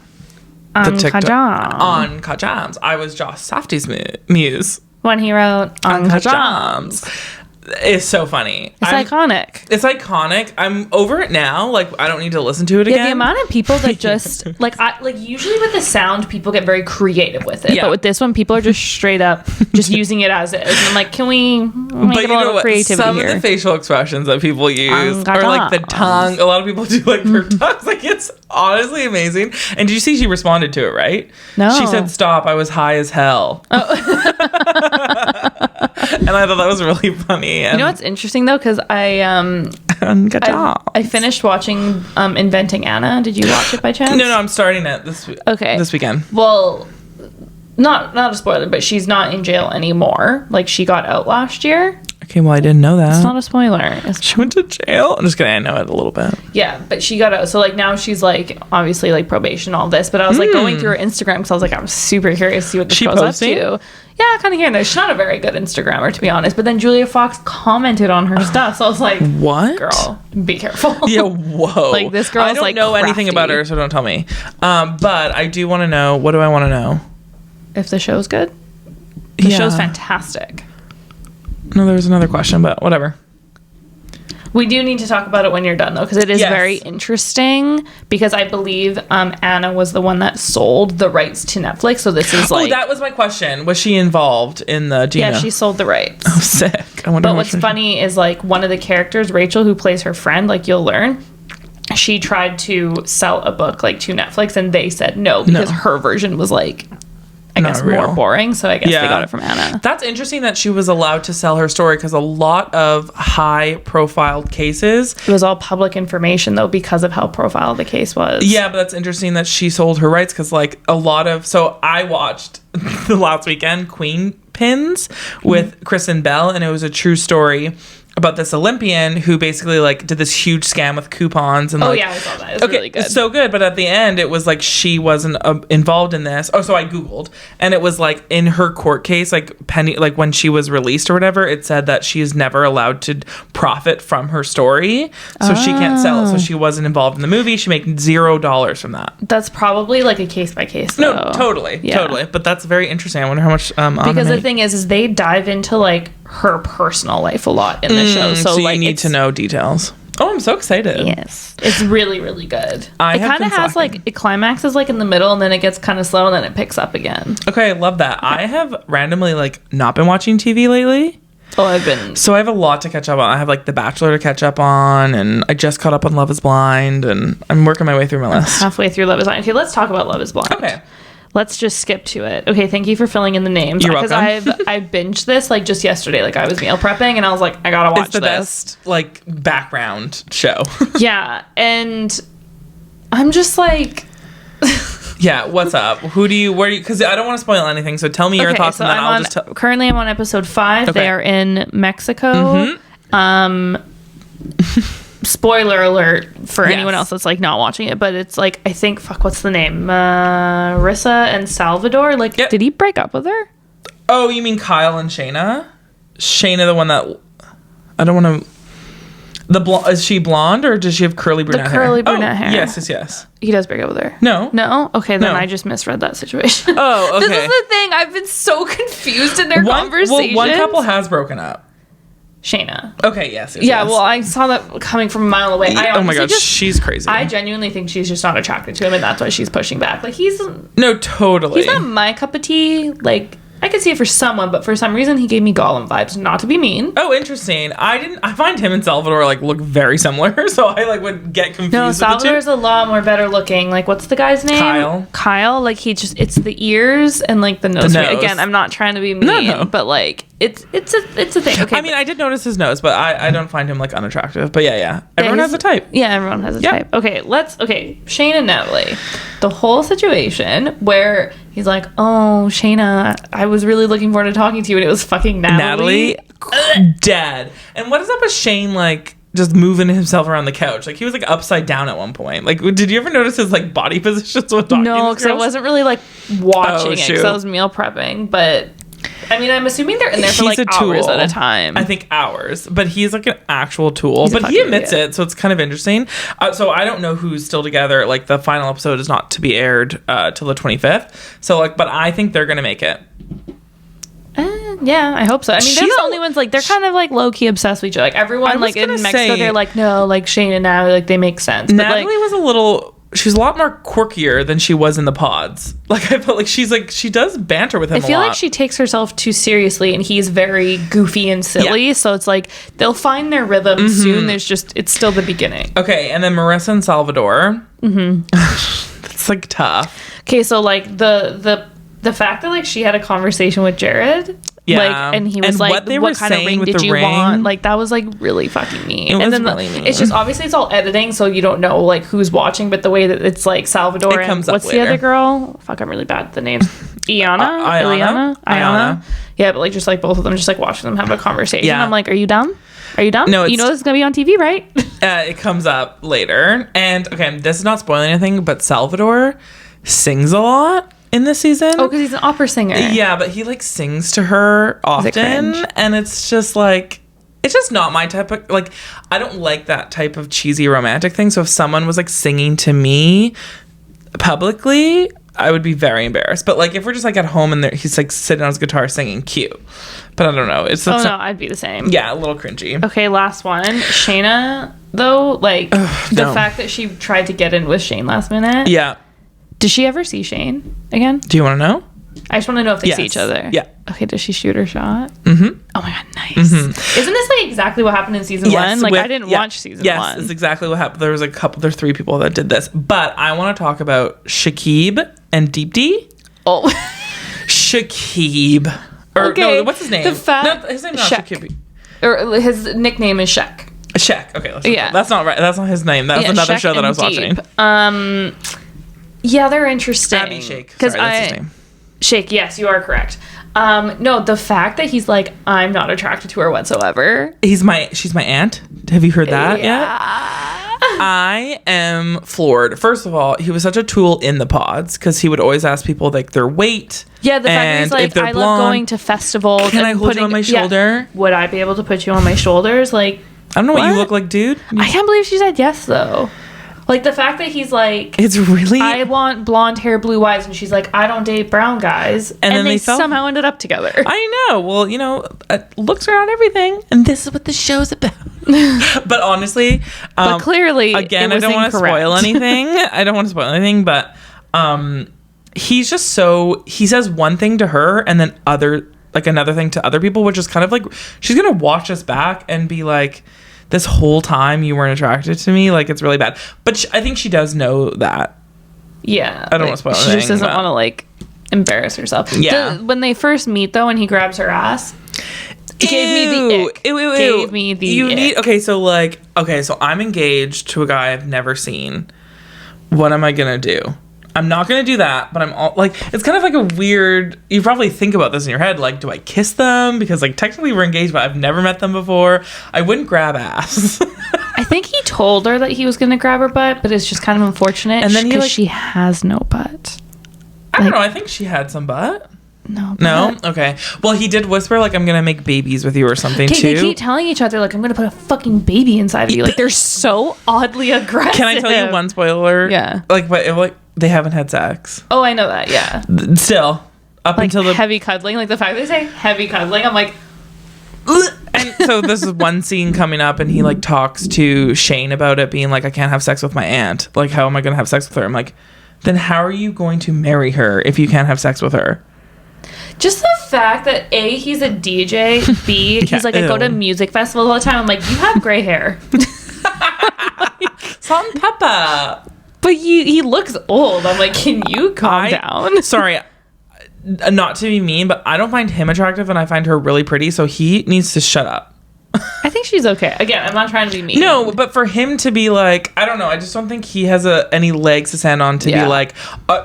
[SPEAKER 1] Uncut
[SPEAKER 2] Jaaaaaaamsss. I was Josh Safdie's muse.
[SPEAKER 1] When he wrote
[SPEAKER 2] Uncut Jaaaaaaamsss. It's so funny.
[SPEAKER 1] It's iconic.
[SPEAKER 2] It's iconic. I'm over it now. Like I don't need to listen to it again.
[SPEAKER 1] Yeah, the amount of people that just like usually with the sound people get very creative with it. Yeah. But with this one people are just straight up just using it as is. And I'm like, can we make it a little creativity
[SPEAKER 2] Some
[SPEAKER 1] here?
[SPEAKER 2] of the facial expressions that people use or like the tongue. A lot of people do like their tongues. Like it's honestly amazing. And did you see she responded to it, right?
[SPEAKER 1] No.
[SPEAKER 2] She said, "Stop, I was high as hell." Oh. And I thought that was really funny.
[SPEAKER 1] You know what's interesting though, because I finished watching Inventing Anna. Did you watch it by chance?
[SPEAKER 2] No, I'm starting it this weekend.
[SPEAKER 1] Well, not a spoiler, but she's not in jail anymore. Like she got out last year.
[SPEAKER 2] Okay, well, I didn't know that.
[SPEAKER 1] It's not a spoiler.
[SPEAKER 2] She went to jail? I'm just kidding. I know it a little bit.
[SPEAKER 1] Yeah, but she got out. So, like, now she's, like, obviously, like, probation, all this. But I was, like, going through her Instagram because I was, like, I'm super curious to see what this girl's up to. Yeah, kind of hearing that. She's not a very good Instagrammer, to be honest. But then Julia Fox commented on her stuff. So I was like,
[SPEAKER 2] what?
[SPEAKER 1] Girl, be careful.
[SPEAKER 2] Yeah, whoa.
[SPEAKER 1] Like, this girl is, like,
[SPEAKER 2] I don't know anything about her, so don't tell me. But I do want to know. What do I want to know?
[SPEAKER 1] If the show's good? The show's fantastic.
[SPEAKER 2] No, there was another question, but whatever.
[SPEAKER 1] We do need to talk about it when you're done, though, because it is very interesting. Because I believe Anna was the one that sold the rights to Netflix. So this is like...
[SPEAKER 2] Oh, that was my question. Was she involved in the... Do you know?
[SPEAKER 1] She sold the rights.
[SPEAKER 2] Oh, sick. I wonder.
[SPEAKER 1] But what's funny is, like, one of the characters, Rachel, who plays her friend, like, you'll learn, she tried to sell a book, like, to Netflix, and they said no, because her version was, like... I guess more boring, so I guess they got it from Anna.
[SPEAKER 2] That's interesting that she was allowed to sell her story, because a lot of high-profile cases...
[SPEAKER 1] It was all public information, though, because of how profiled the case was.
[SPEAKER 2] Yeah, but that's interesting that she sold her rights, because, like, a lot of... So I watched the last weekend Queen Pins with Kristen Bell, and it was a true story about this Olympian who basically, like, did this huge scam with coupons and
[SPEAKER 1] I saw that. It was really good.
[SPEAKER 2] So good, but at the end it was like she wasn't involved in this. Oh, so I googled, and it was like in her court case, like Penny, like when she was released or whatever, it said that she is never allowed to profit from her story, so she can't sell it. So she wasn't involved in the movie. She made $0 from that.
[SPEAKER 1] That's probably like a case by case.
[SPEAKER 2] No, totally. But that's very interesting. I wonder how much.
[SPEAKER 1] Because the thing is they dive into like her personal life a lot in the show. So like,
[SPEAKER 2] you need to know details. Oh, I'm so excited.
[SPEAKER 1] It it's really, really good. It
[SPEAKER 2] kind of
[SPEAKER 1] has like, it climaxes like in the middle and then it gets kind of slow and then it picks up again.
[SPEAKER 2] Okay, I love that. I have randomly like not been watching TV lately. So I have a lot to catch up on. I have like The Bachelor to catch up on, and I just caught up on Love is Blind, and I'm working my way through my list.
[SPEAKER 1] Halfway through Love is Blind. Okay, let's talk about Love is Blind.
[SPEAKER 2] Okay.
[SPEAKER 1] Let's just skip to it. Okay, thank you for filling in the names.
[SPEAKER 2] You're welcome.
[SPEAKER 1] Because I binged this like just yesterday. Like I was meal prepping and I was like, I gotta watch this.
[SPEAKER 2] It's the best like background show.
[SPEAKER 1] Yeah, and I'm just like...
[SPEAKER 2] Yeah, what's up? Where do you, because I don't want to spoil anything, so tell me your thoughts and then I'll just tell.
[SPEAKER 1] Currently I'm on episode 5. Okay. They are in Mexico. Spoiler alert for anyone else that's like not watching it, but it's like, I think, what's the name? Marissa and Salvador. Like, did he break up with her?
[SPEAKER 2] Oh, you mean Kyle and Shayna? Shayna, the one that, I don't want to, is she blonde or does she have curly brunette hair?
[SPEAKER 1] The curly brunette hair.
[SPEAKER 2] Yes.
[SPEAKER 1] He does break up with her.
[SPEAKER 2] No?
[SPEAKER 1] Okay, then I just misread that situation.
[SPEAKER 2] Oh, okay.
[SPEAKER 1] This is the thing. I've been so confused in their conversations.
[SPEAKER 2] Well, one couple has broken up.
[SPEAKER 1] Shayna.
[SPEAKER 2] Okay, yes.
[SPEAKER 1] Yeah, well, I saw that coming from a mile away.
[SPEAKER 2] Oh my god, she's crazy.
[SPEAKER 1] I genuinely think she's just not attracted to him, and that's why she's pushing back. Like,
[SPEAKER 2] No, totally.
[SPEAKER 1] He's not my cup of tea. Like, I could see it for someone, but for some reason he gave me Gollum vibes. Not to be mean.
[SPEAKER 2] Oh, interesting. I find him and Salvador like look very similar, so I like would get confused.
[SPEAKER 1] No,
[SPEAKER 2] with
[SPEAKER 1] Salvador's a lot more better looking. Like, what's the guy's name? Kyle. Like, it's the ears and like the nose. Again, I'm not trying to be mean, but like it's a thing. Okay.
[SPEAKER 2] I mean, I did notice his nose, but I don't find him like unattractive. But yeah. Everyone has a type.
[SPEAKER 1] Yeah, everyone has a type. Okay, Shane and Natalie. The whole situation where he's like, oh, Shayna, I was really looking forward to talking to you, and it was fucking Natalie.
[SPEAKER 2] Dead. And what is up with Shane, like, just moving himself around the couch? Like, he was, like, upside down at one point. Like, did you ever notice his, like, body positions when talking to
[SPEAKER 1] No, because I wasn't really, like, watching it, because I was meal prepping, but... I mean, I'm assuming they're in there for like hours at a time.
[SPEAKER 2] I think hours, but he's like an actual tool. But he admits it, so it's kind of interesting. So I don't know who's still together. Like the final episode is not to be aired till the 25th. So like, but I think they're gonna make it.
[SPEAKER 1] Yeah, I hope so. I mean, they're the only ones like they're kind of like low key obsessed with each other. Like everyone like in Mexico, they're like no, like Shane and Natalie, like they make sense. But
[SPEAKER 2] Natalie was a little. She's a lot more quirkier than she was in the pods. Like I felt like she does banter with him a lot.
[SPEAKER 1] I feel like she takes herself too seriously and he's very goofy and silly. Yeah. So it's like they'll find their rhythm soon. It's still the beginning.
[SPEAKER 2] Okay, and then Marissa and Salvador. It's like tough.
[SPEAKER 1] Okay, so like the fact that like she had a conversation with Jared. Yeah. Like, and he was like, what kind of ring did you want? Like, that was, like, really fucking mean.
[SPEAKER 2] It was really mean.
[SPEAKER 1] It's just, obviously, it's all editing, so you don't know, like, who's watching, but the way that it's, like, Salvador and what's the other girl? Fuck, I'm really bad at the names. Iana? Yeah, but like just like both of them, just like watching them have a conversation.
[SPEAKER 2] Yeah.
[SPEAKER 1] I'm like, are you dumb? Are you dumb?
[SPEAKER 2] No,
[SPEAKER 1] you know this is gonna be on TV, right?
[SPEAKER 2] It comes up later. And okay, this is not spoiling anything, but Salvador sings a lot in this season.
[SPEAKER 1] Oh, because he's an opera singer.
[SPEAKER 2] Yeah, but he like sings to her often, and it's just like, it's just not my type of, like, I don't like that type of cheesy romantic thing. So if someone was like singing to me publicly, I would be very embarrassed. But like if we're just like at home and he's like sitting on his guitar singing, cute. But I don't know. It's
[SPEAKER 1] no, I'd be the same.
[SPEAKER 2] Yeah, a little cringy.
[SPEAKER 1] Okay, last one. Shayna, though, like the fact that she tried to get in with Shane last minute.
[SPEAKER 2] Yeah.
[SPEAKER 1] Does she ever see Shane again?
[SPEAKER 2] Do you want to know?
[SPEAKER 1] I just want to know if they see each other.
[SPEAKER 2] Yeah.
[SPEAKER 1] Okay, does she shoot her shot?
[SPEAKER 2] Mm-hmm.
[SPEAKER 1] Oh my god, nice. Mm-hmm. Isn't this like exactly what happened in season one? Like I didn't watch season one.
[SPEAKER 2] Yes, it's exactly what happened. There's 3 people that did this. But I want to talk about Shakib and Deepti.
[SPEAKER 1] Oh.
[SPEAKER 2] Shakib. Or
[SPEAKER 1] okay.
[SPEAKER 2] No, what's his name?
[SPEAKER 1] No,
[SPEAKER 2] his name's not Shakib.
[SPEAKER 1] Or his nickname is Shek.
[SPEAKER 2] Shek. Okay, that's not right. That's not his name. That was another
[SPEAKER 1] Shek
[SPEAKER 2] show that I was watching.
[SPEAKER 1] Yeah, they're interesting.
[SPEAKER 2] Abby Shake. Sorry, that's his name.
[SPEAKER 1] Shake, yes, you are correct. No, the fact that he's like, I'm not attracted to her whatsoever.
[SPEAKER 2] She's my aunt. Have you heard that yet? I am floored. First of all, he was such a tool in the pods because he would always ask people like their weight.
[SPEAKER 1] Yeah, the fact that he's like, I love going to festivals.
[SPEAKER 2] Can I hold you on my shoulder?
[SPEAKER 1] Would I be able to put you on my shoulders? Like,
[SPEAKER 2] I don't know what you look like, dude.
[SPEAKER 1] I can't believe she said yes, though. Like, the fact that he's like...
[SPEAKER 2] It's really...
[SPEAKER 1] I want blonde hair, blue eyes. And she's like, I don't date brown guys. And then they somehow ended up together.
[SPEAKER 2] I know. Well, you know, looks are not everything. And this is what the show's about. But honestly...
[SPEAKER 1] but clearly,
[SPEAKER 2] again, I don't want to spoil anything. But he's just so... He says one thing to her and then another thing to other people, which is kind of like... She's going to watch us back and be like... This whole time you weren't attracted to me, like it's really bad. But I think she does know that.
[SPEAKER 1] Yeah,
[SPEAKER 2] I don't want to spoil anything.
[SPEAKER 1] She just doesn't want to like embarrass herself.
[SPEAKER 2] Yeah.
[SPEAKER 1] When they first meet though, and he grabs her ass, it gave me the ick. Gave me the ick.
[SPEAKER 2] So I'm engaged to a guy I've never seen. What am I gonna do? I'm not gonna do that, but I'm all like, it's kind of like a weird. You probably think about this in your head, like, do I kiss them? Because like technically we're engaged, but I've never met them before. I wouldn't grab ass.
[SPEAKER 1] I think he told her that he was gonna grab her butt, but it's just kind of unfortunate. And then she has no butt.
[SPEAKER 2] I don't know. I think she had some butt.
[SPEAKER 1] No.
[SPEAKER 2] No? Okay. Well, he did whisper, like, I'm going to make babies with you or something, too.
[SPEAKER 1] They keep telling each other, like, I'm going to put a fucking baby inside of you. Like, they're so oddly aggressive.
[SPEAKER 2] Can I tell you one spoiler?
[SPEAKER 1] Yeah.
[SPEAKER 2] Like, they haven't had sex.
[SPEAKER 1] Oh, I know that, yeah.
[SPEAKER 2] Still. Up
[SPEAKER 1] like,
[SPEAKER 2] until the...
[SPEAKER 1] heavy cuddling. Like, the fact they say heavy cuddling, I'm like...
[SPEAKER 2] And so this is one scene coming up, and he, like, talks to Shane about it, being like, I can't have sex with my aunt. Like, how am I going to have sex with her? I'm like, then how are you going to marry her if you can't have sex with her?
[SPEAKER 1] Just the fact that A, he's a DJ, B, he's like, I go to music festivals all the time. I'm like, you have gray hair.
[SPEAKER 2] Salt and pepper.
[SPEAKER 1] But he looks old. I'm like, can you calm down?
[SPEAKER 2] Sorry, not to be mean, but I don't find him attractive and I find her really pretty, so he needs to shut up.
[SPEAKER 1] I think she's okay. Again, I'm not trying to be mean.
[SPEAKER 2] No, but for him to be like, I don't know, I just don't think he has any legs to stand on to be like,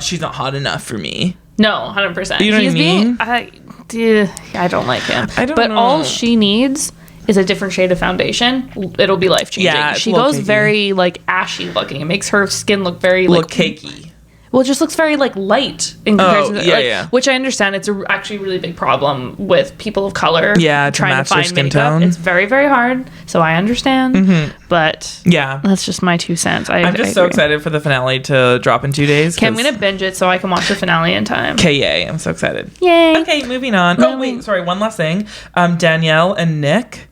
[SPEAKER 2] she's not hot enough for me.
[SPEAKER 1] No, 100%.
[SPEAKER 2] You know what I mean?
[SPEAKER 1] I don't like him.
[SPEAKER 2] I don't know.
[SPEAKER 1] All she needs is a different shade of foundation. It'll be life changing.
[SPEAKER 2] Yeah,
[SPEAKER 1] she goes cakey. Very like ashy looking. It makes her skin look very like
[SPEAKER 2] cakey.
[SPEAKER 1] Well, it just looks very like light in comparison to
[SPEAKER 2] yeah.
[SPEAKER 1] Which I understand. It's actually a really big problem with people of color.
[SPEAKER 2] Yeah,
[SPEAKER 1] trying to
[SPEAKER 2] find
[SPEAKER 1] skin makeup. Tone. It's very, very hard. So I understand. Mm-hmm. But
[SPEAKER 2] yeah,
[SPEAKER 1] that's just my 2 cents.
[SPEAKER 2] I'm just so excited for the finale to drop in 2 days.
[SPEAKER 1] Okay, I'm gonna binge it so I can watch the finale in time.
[SPEAKER 2] Okay, yay! I'm so excited.
[SPEAKER 1] Yay!
[SPEAKER 2] Okay, moving on. Oh wait, sorry. One last thing. Danielle and Nick.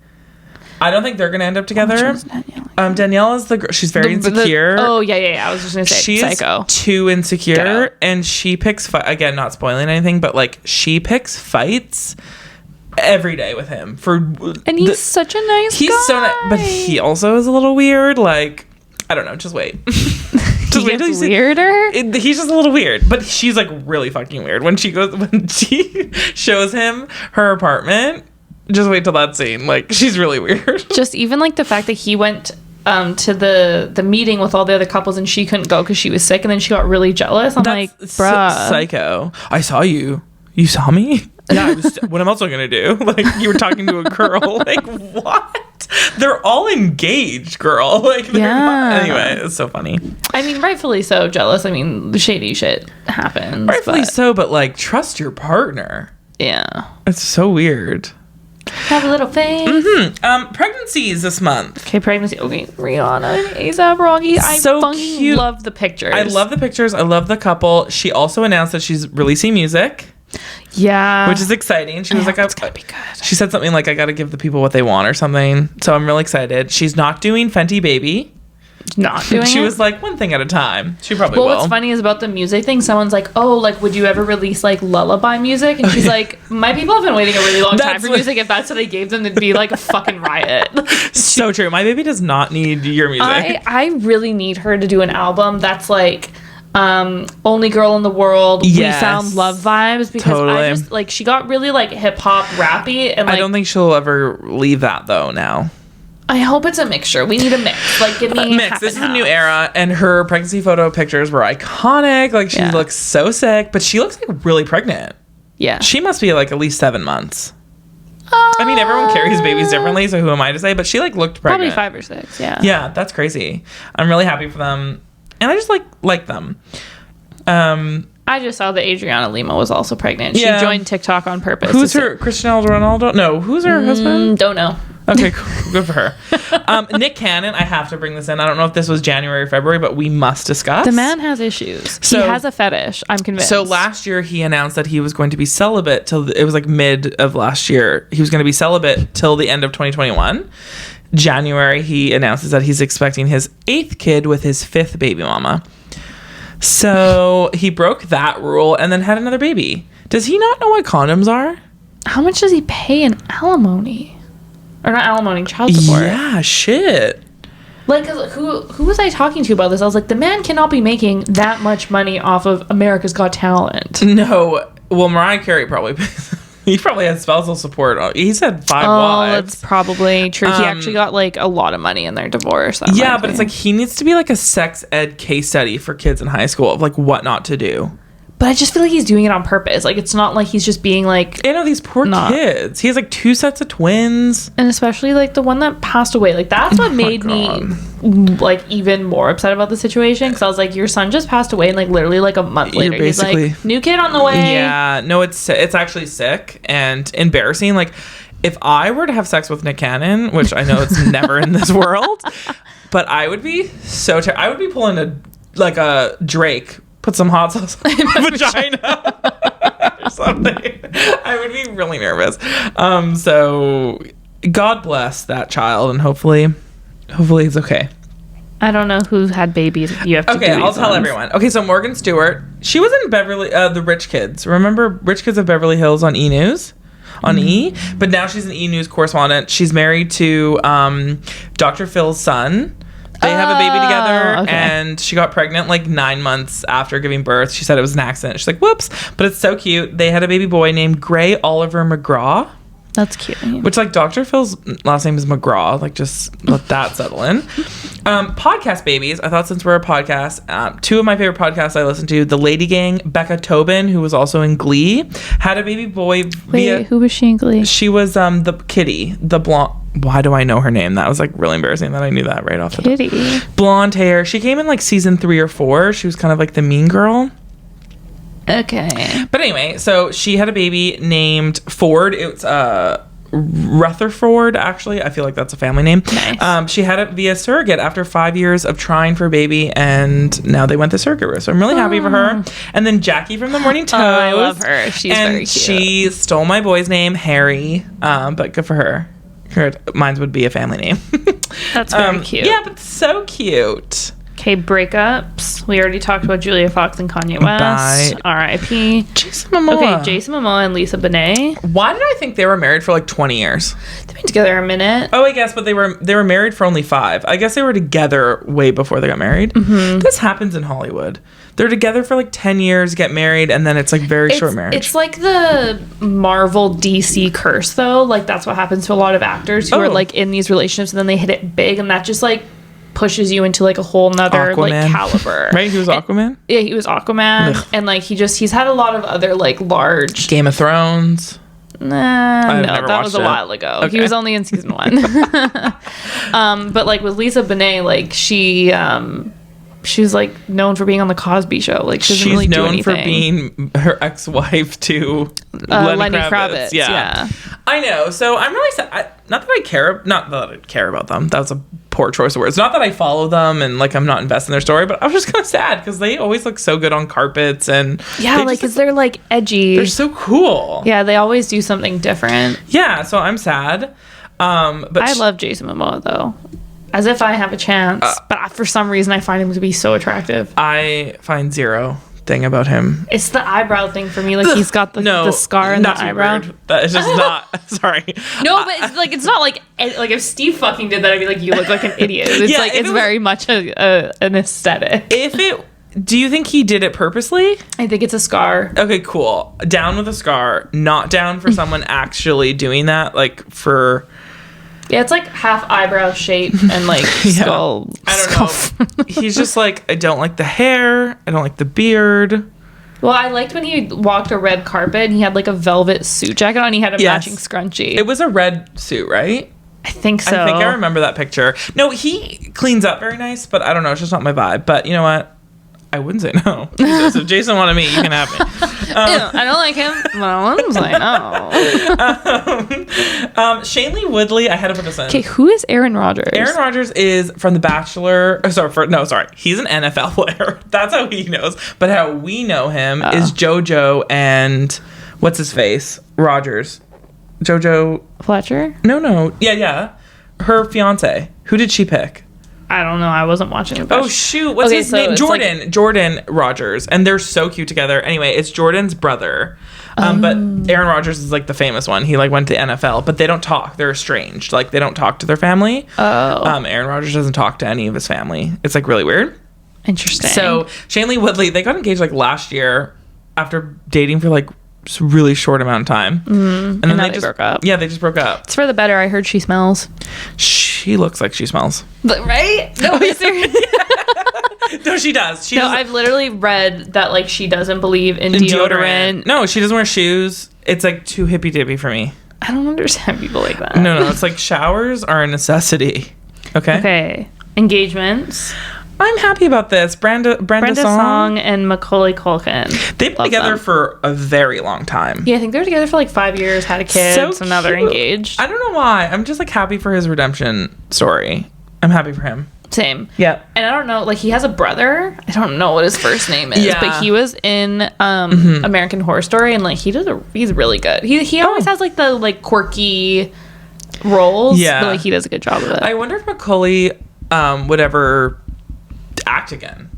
[SPEAKER 2] I don't think they're gonna end up together. Danielle is the girl. She's very insecure.
[SPEAKER 1] Yeah. I was just gonna say
[SPEAKER 2] she's
[SPEAKER 1] psycho.
[SPEAKER 2] Too insecure, and she picks again. Not spoiling anything, but like she picks fights every day with him
[SPEAKER 1] and he's such a nice guy.
[SPEAKER 2] He's so nice, but he also is a little weird. Like I don't know. Just wait.
[SPEAKER 1] Just wait till you see weirder.
[SPEAKER 2] He's just a little weird, but she's like really fucking weird when she shows him her apartment. Just wait till that scene. Like, she's really weird.
[SPEAKER 1] Just even, like, the fact that he went to the meeting with all the other couples and she couldn't go because she was sick, and then she got really jealous. I'm like, bruh.
[SPEAKER 2] Psycho. I saw you. You saw me? Yeah, what I'm also gonna do. Like, you were talking to a girl. Like, what? They're all engaged, girl. Like, they're not. Anyway, it's so funny.
[SPEAKER 1] I mean, rightfully so jealous. I mean, the shady shit happens.
[SPEAKER 2] Rightfully so, but like, trust your partner.
[SPEAKER 1] Yeah.
[SPEAKER 2] It's so weird.
[SPEAKER 1] Have a little face.
[SPEAKER 2] Pregnancies this month.
[SPEAKER 1] Okay, pregnancy. Okay, Rihanna and A$AP Rocky. I
[SPEAKER 2] So
[SPEAKER 1] fucking
[SPEAKER 2] cute.
[SPEAKER 1] love the pictures.
[SPEAKER 2] I love the pictures. I love the couple. She also announced that she's releasing music.
[SPEAKER 1] Yeah.
[SPEAKER 2] Which is exciting. She was like,
[SPEAKER 1] it's gonna be good.
[SPEAKER 2] She said something like, I gotta give the people what they want or something. So I'm really excited. She's not doing Fenty Baby.
[SPEAKER 1] Not doing
[SPEAKER 2] She
[SPEAKER 1] it?
[SPEAKER 2] was like, one thing at a time. She probably will.
[SPEAKER 1] What's funny is about the music thing, someone's like, oh, like, would you ever release like lullaby music? And she's like, my people have been waiting a really long time for music. If that's what I gave them, it'd be like a fucking riot.
[SPEAKER 2] So true. My baby does not need your music.
[SPEAKER 1] I really need her to do an album that's like Only Girl in the World,
[SPEAKER 2] Yes.
[SPEAKER 1] We Found Love vibes, because
[SPEAKER 2] Totally.
[SPEAKER 1] I just like, she got really like hip hop rappy, and like,
[SPEAKER 2] I don't think she'll ever leave that though now.
[SPEAKER 1] I hope it's a mixture. We need a mix. Like, give me
[SPEAKER 2] Mix. This is a new era, and her pregnancy photo pictures were iconic. Like, she looks so sick, but she looks like really pregnant.
[SPEAKER 1] Yeah.
[SPEAKER 2] She must be like at least 7 months. I mean, everyone carries babies differently, so who am I to say? But she like looked pregnant.
[SPEAKER 1] Probably 5 or 6. Yeah.
[SPEAKER 2] Yeah, that's crazy. I'm really happy for them, and I just like them.
[SPEAKER 1] I just saw that Adriana Lima was also pregnant. She joined TikTok on purpose.
[SPEAKER 2] Who's her? Cristiano Ronaldo? No, who's her husband?
[SPEAKER 1] Don't know.
[SPEAKER 2] Okay, cool. Good for her. Nick Cannon, I have to bring this in. I don't know if this was January or February, but we must discuss.
[SPEAKER 1] The man has issues. He has a fetish. I'm convinced.
[SPEAKER 2] So last year he announced that he was going to be celibate till it was like mid of last year. He was going to be celibate till the end of 2021. January he announces that he's expecting his 8th kid with his 5th baby mama. So he broke that rule and then had another baby. Does he not know what condoms are?
[SPEAKER 1] How much does he pay in alimony? Or not alimony, child support.
[SPEAKER 2] Yeah, shit.
[SPEAKER 1] Like, 'cause who was I talking to about this? I was like, the man cannot be making that much money off of America's Got Talent.
[SPEAKER 2] No. Well, Mariah Carey probably pays. He probably had spousal support. He said 5 wives.
[SPEAKER 1] That's probably true. He actually got like a lot of money in their divorce.
[SPEAKER 2] Yeah, but it's like he needs to be like a sex ed case study for kids in high school of like what not to do.
[SPEAKER 1] But I just feel like he's doing it on purpose. Like, it's not like he's just being like...
[SPEAKER 2] You know, these poor kids. He has like 2 sets of twins.
[SPEAKER 1] And especially like the one that passed away. Like, that's what made me like even more upset about the situation. Because I was like, your son just passed away, and like literally like a month later, he's like, new kid on the way.
[SPEAKER 2] Yeah, no, it's actually sick and embarrassing. Like, if I were to have sex with Nick Cannon, which I know it's never in this world, but I would be so... I would be pulling a Drake... Put some hot sauce on my vagina or something. I would be really nervous. So God bless that child, and hopefully it's okay.
[SPEAKER 1] I don't know who had babies. You have to.
[SPEAKER 2] Okay, I'll tell everyone. Okay, so Morgan Stewart, she was in Beverly, the Rich Kids. Remember Rich Kids of Beverly Hills on E! News? On E! But now she's an E! News correspondent. She's married to Dr. Phil's son. They have a baby together, and she got pregnant like 9 months after giving birth. She said it was an accident. She's like, whoops. But it's so cute. They had a baby boy named Gray Oliver McGraw.
[SPEAKER 1] That's cute.
[SPEAKER 2] Which, like, Dr. Phil's last name is McGraw. Like, just let that settle in. Podcast babies. I thought since we're a podcast, 2 of my favorite podcasts I listen to, The Lady Gang, Becca Tobin, who was also in Glee, had a baby boy.
[SPEAKER 1] Wait, who was she in Glee?
[SPEAKER 2] She was the Kitty, the blonde. Why do I know her name? That was like really embarrassing that I knew that right off the top.
[SPEAKER 1] Kitty.
[SPEAKER 2] Blonde hair. She came in like season 3 or 4. She was kind of like the mean girl.
[SPEAKER 1] Okay.
[SPEAKER 2] But anyway, so she had a baby named Ford. It's Rutherford, actually. I feel like that's a family name.
[SPEAKER 1] Nice.
[SPEAKER 2] She had it via surrogate after 5 years of trying for a baby, and now they went the surrogate route. So I'm really happy for her. And then Jackie from the Morning Toast.
[SPEAKER 1] Oh, I love her. She's very cute.
[SPEAKER 2] She stole my boy's name, Harry. But good for her. Mine would be a family name.
[SPEAKER 1] That's very cute.
[SPEAKER 2] Yeah, but so cute.
[SPEAKER 1] Okay, breakups. We already talked about Julia Fox and Kanye West. R.I.P.
[SPEAKER 2] Jason Momoa.
[SPEAKER 1] Okay, Jason Momoa and Lisa Bonet.
[SPEAKER 2] Why did I think they were married for like 20 years?
[SPEAKER 1] They've been together a minute.
[SPEAKER 2] Oh, I guess, but they were married for only 5. I guess they were together way before they got married. Mm-hmm. This happens in Hollywood. They're together for like 10 years, get married, and then it's like very short marriage.
[SPEAKER 1] It's like the Marvel DC curse, though. Like, that's what happens to a lot of actors who are like in these relationships, and then they hit it big, and that just like pushes you into like a whole nother like caliber.
[SPEAKER 2] Right? He was Aquaman?
[SPEAKER 1] Yeah, he was Aquaman. Ugh. And like he's had a lot of other like large
[SPEAKER 2] Game of Thrones.
[SPEAKER 1] Nah, no, that was a while ago. Okay. He was only in season 1. But like with Lisa Bonet, like she's like known for being on the Cosby Show. Like she's really known do for
[SPEAKER 2] being her ex-wife to Lenny Kravitz. Yeah, I know. So I'm really sad. Not that I care about them. That was a poor choice of words. Not that I follow them and like I'm not invested in their story, but I was just kind of sad because they always look so good on carpets and
[SPEAKER 1] like because they're like edgy.
[SPEAKER 2] They're so cool.
[SPEAKER 1] Yeah, they always do something different.
[SPEAKER 2] Yeah, so I'm sad. But
[SPEAKER 1] I love Jason Momoa though. As if I have a chance, but for some reason I find him to be so attractive.
[SPEAKER 2] I find zero thing about him.
[SPEAKER 1] It's the eyebrow thing for me. Like he's got the scar in the eyebrow.
[SPEAKER 2] That is just not. Sorry.
[SPEAKER 1] No, but it's not like if Steve fucking did that, I'd be like, you look like an idiot. It's it's very much an aesthetic.
[SPEAKER 2] Do you think he did it purposely?
[SPEAKER 1] I think it's a scar.
[SPEAKER 2] Okay, cool. Down with a scar. Not down for someone actually doing that. Like for.
[SPEAKER 1] Yeah, it's like half eyebrow shape and like skull.
[SPEAKER 2] I don't know. He's just like, I don't like the hair. I don't like the beard.
[SPEAKER 1] Well, I liked when he walked a red carpet and he had like a velvet suit jacket on. He had a matching scrunchie.
[SPEAKER 2] It was a red suit, right?
[SPEAKER 1] I think so.
[SPEAKER 2] I think I remember that picture. No, he cleans up very nice, but I don't know. It's just not my vibe. But you know what? I wouldn't say no. If Jason wanted me, you can have me.
[SPEAKER 1] I don't like him, but I wouldn't say no.
[SPEAKER 2] Shailene Woodley, I had to put this in.
[SPEAKER 1] Okay, who is Aaron Rodgers?
[SPEAKER 2] Aaron Rodgers is from The Bachelor. He's an NFL player. That's how he knows. But how we know him is JoJo and what's his face? Rodgers. JoJo
[SPEAKER 1] Fletcher?
[SPEAKER 2] No. Yeah. Her fiance. Who did she pick?
[SPEAKER 1] I don't know. I wasn't watching it.
[SPEAKER 2] Oh, shoot. What's his name? Jordan Rodgers. And they're so cute together. Anyway, it's Jordan's brother. But Aaron Rodgers is like the famous one. He like went to the NFL, but they don't talk. They're estranged. Like they don't talk to their family.
[SPEAKER 1] Oh.
[SPEAKER 2] Aaron Rodgers doesn't talk to any of his family. It's like really weird.
[SPEAKER 1] Interesting.
[SPEAKER 2] So Shailene Woodley, they got engaged like last year after dating for like a really short amount of time.
[SPEAKER 1] And then they just broke up.
[SPEAKER 2] Yeah, they just broke up.
[SPEAKER 1] It's for the better. I heard she smells.
[SPEAKER 2] She looks like she smells.
[SPEAKER 1] But, right? No, be serious.
[SPEAKER 2] No, she does.
[SPEAKER 1] I've literally read that like she doesn't believe in deodorant.
[SPEAKER 2] No, she doesn't wear shoes. It's like too hippy dippy for me.
[SPEAKER 1] I don't understand people like that.
[SPEAKER 2] No, it's like showers are a necessity. Okay.
[SPEAKER 1] Engagements.
[SPEAKER 2] I'm happy about this. Brenda
[SPEAKER 1] Song and Macaulay Culkin.
[SPEAKER 2] They've been together for a very long time.
[SPEAKER 1] Yeah, I think they were together for like 5 years, had a kid, so now they're engaged.
[SPEAKER 2] I don't know why. I'm just like happy for his redemption story. I'm happy for him.
[SPEAKER 1] Same.
[SPEAKER 2] Yeah.
[SPEAKER 1] And I don't know, like he has a brother. I don't know what his first name is, but he was in American Horror Story and like he's really good. He always has like the like quirky roles, but like he does a good job of it.
[SPEAKER 2] I wonder if Macaulay would ever act again.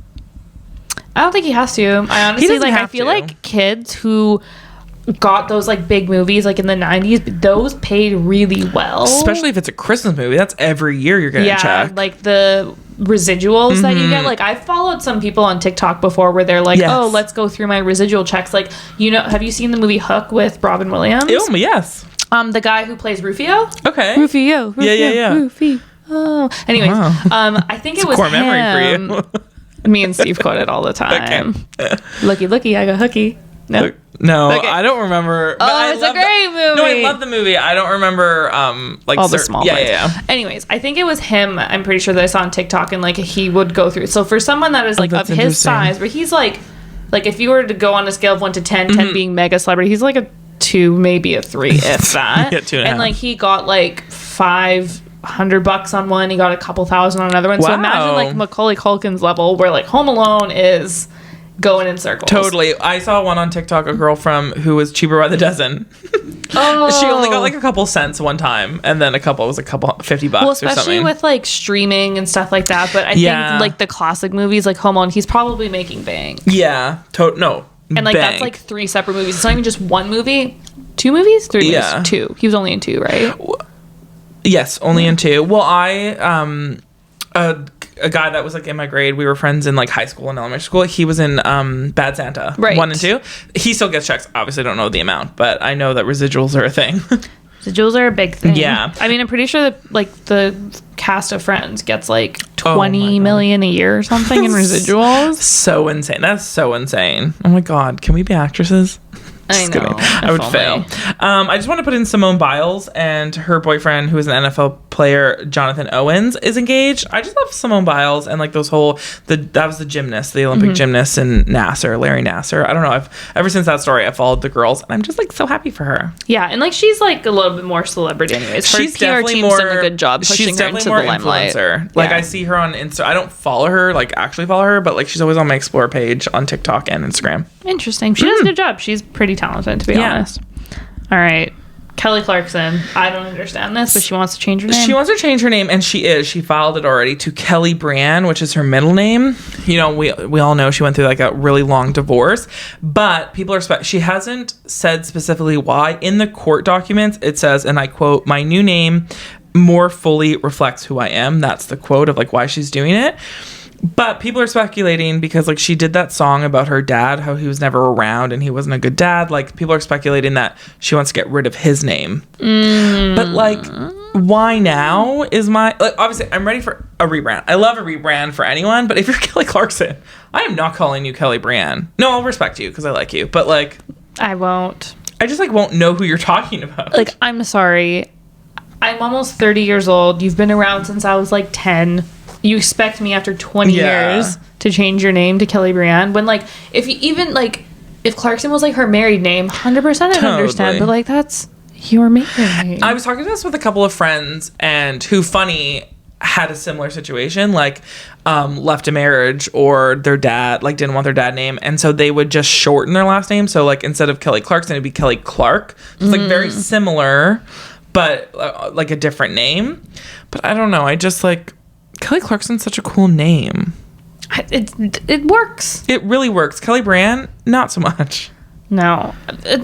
[SPEAKER 1] I don't think he has to. I honestly I feel like kids who got those like big movies like in the 90s, those paid really well,
[SPEAKER 2] especially if it's a Christmas movie. That's every year you're getting a check.
[SPEAKER 1] Like the residuals that you get. Like I followed some people on TikTok before where they're like, oh, let's go through my residual checks. Like, you know, have you seen the movie Hook with Robin Williams?
[SPEAKER 2] Yes.
[SPEAKER 1] The guy who plays Rufio.
[SPEAKER 2] Okay.
[SPEAKER 1] Rufio.
[SPEAKER 2] Yeah.
[SPEAKER 1] Rufio. Oh. Anyways, I think it was
[SPEAKER 2] core
[SPEAKER 1] him.
[SPEAKER 2] memory for you.
[SPEAKER 1] Me and Steve quote it all the time.
[SPEAKER 2] Okay.
[SPEAKER 1] Looky, I got hooky.
[SPEAKER 2] No, okay. I don't remember.
[SPEAKER 1] Oh, it's a great movie.
[SPEAKER 2] No, I love the movie. I don't remember like
[SPEAKER 1] all the small parts.
[SPEAKER 2] Yeah.
[SPEAKER 1] Anyways, I think it was him. I'm pretty sure that I saw on TikTok and like he would go through. So for someone that is like of his size, where he's like if you were to go on a scale of 1 to 10, 10 being mega celebrity, he's like a 2, maybe a 3, if that.
[SPEAKER 2] 2.5.
[SPEAKER 1] And like he got like $500 on one, he got a couple thousand on another one. Wow. So imagine like Macaulay Culkin's level, where like Home Alone is going in circles.
[SPEAKER 2] Totally. I saw one on TikTok, a girl who was Cheaper by the Dozen.
[SPEAKER 1] Oh.
[SPEAKER 2] She only got like a couple cents one time, and then it was a couple $50
[SPEAKER 1] well,
[SPEAKER 2] or something.
[SPEAKER 1] Especially with like streaming and stuff like that. But I think like the classic movies like Home Alone, he's probably making bank.
[SPEAKER 2] Yeah. No.
[SPEAKER 1] And like that's like 3 separate movies. It's not even just one movie. 2 movies? 3 movies? 2. He was only in 2, right?
[SPEAKER 2] Yes, only in 2. Well, a guy that was like in my grade, we were friends in like high school and elementary school. He was in Bad Santa 1 and 2. He still gets checks. Obviously, I don't know the amount, but I know that residuals are a thing.
[SPEAKER 1] Residuals are a big thing.
[SPEAKER 2] Yeah.
[SPEAKER 1] I mean, I'm pretty sure that like the cast of Friends gets like 20 million a year or something in residuals.
[SPEAKER 2] So insane. That's so insane. Oh my God. Can we be actresses?
[SPEAKER 1] I know.
[SPEAKER 2] I would fail. I just want to put in Simone Biles and her boyfriend, who is an NFL player, Jonathan Owens, is engaged. I just love Simone Biles and like that was the gymnast, the Olympic gymnast in Larry Nassar. I don't know. Ever since that story, I followed the girls, and I'm just like so happy for her.
[SPEAKER 1] Yeah, and like she's like a little bit more celebrity, anyways. Her
[SPEAKER 2] She's
[SPEAKER 1] PR
[SPEAKER 2] definitely
[SPEAKER 1] team's
[SPEAKER 2] more
[SPEAKER 1] done a good job pushing her into the limelight.
[SPEAKER 2] Influencer. Like I see her on Insta. I don't follow her, like actually follow her, but like she's always on my Explore page on TikTok and Instagram.
[SPEAKER 1] Interesting. She does a good job. She's pretty talented, to be honest. All right. Kelly Clarkson. I don't understand this, but she wants to change her name.
[SPEAKER 2] She wants to change her name, and she filed it already to Kelly Brianne, which is her middle name. You know, we all know she went through like a really long divorce, but people are she hasn't said specifically why. In the court documents, it says, and I quote, "My new name more fully reflects who I am." That's the quote of like why she's doing it. But people are speculating because like she did that song about her dad, how he was never around and he wasn't a good dad. Like people are speculating that she wants to get rid of his name. But like, why now is obviously I'm ready for a rebrand. I love a rebrand for anyone, but if you're Kelly Clarkson, I am not calling you Kelly Brianne. No, I'll respect you because I like you, but like,
[SPEAKER 1] I won't.
[SPEAKER 2] I just like won't know who you're talking about.
[SPEAKER 1] Like, I'm sorry. I'm almost 30 years old. You've been around since I was like 10. You expect me after 20 years to change your name to Kelly Brianne when like if Clarkson was like her married name, 100% I'd understand, but like that's your married name.
[SPEAKER 2] I was talking to this with a couple of friends and who had a similar situation, like left a marriage or their dad like didn't want their dad name, and so they would just shorten their last name. So like instead of Kelly Clarkson, it'd be Kelly Clark. So it's like very similar, but like a different name. But I don't know. I just like Kelly Clarkson's such a cool name.
[SPEAKER 1] It works.
[SPEAKER 2] It really works. Kelly Brianne, not so much.
[SPEAKER 1] No.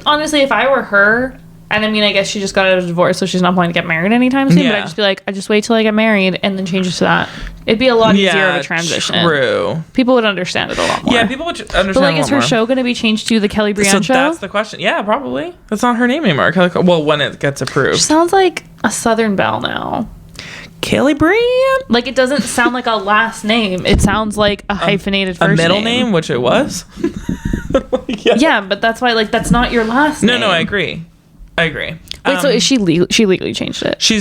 [SPEAKER 1] Honestly, if I were her, and I mean, I guess she just got out of a divorce, so she's not planning to get married anytime soon, but I'd just be like, I just wait till I get married and then change it to that. It'd be a lot easier of a transition.
[SPEAKER 2] True.
[SPEAKER 1] People would understand it a lot more.
[SPEAKER 2] Yeah, people would understand
[SPEAKER 1] but like, is her show going to be changed to the Kelly Brianne show?
[SPEAKER 2] That's the question. Yeah, probably. That's not her name anymore. Well, when it gets approved.
[SPEAKER 1] She sounds like a Southern belle now.
[SPEAKER 2] Kelly Brianne?
[SPEAKER 1] Like, it doesn't sound like a last name. It sounds like a hyphenated first name.
[SPEAKER 2] A middle name, which it was.
[SPEAKER 1] Yeah, but that's why, like, that's not your last name.
[SPEAKER 2] No, I agree.
[SPEAKER 1] Wait, so is she legally changed it?
[SPEAKER 2] She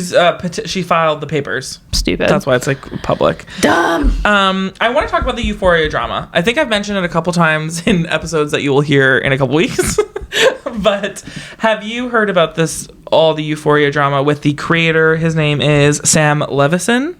[SPEAKER 2] filed the papers.
[SPEAKER 1] Stupid.
[SPEAKER 2] That's why it's like public.
[SPEAKER 1] Dumb.
[SPEAKER 2] I want to talk about the Euphoria drama. I think I've mentioned it a couple times in episodes that you will hear in a couple weeks. But have you heard about all the Euphoria drama with the creator? His name is Sam Levinson.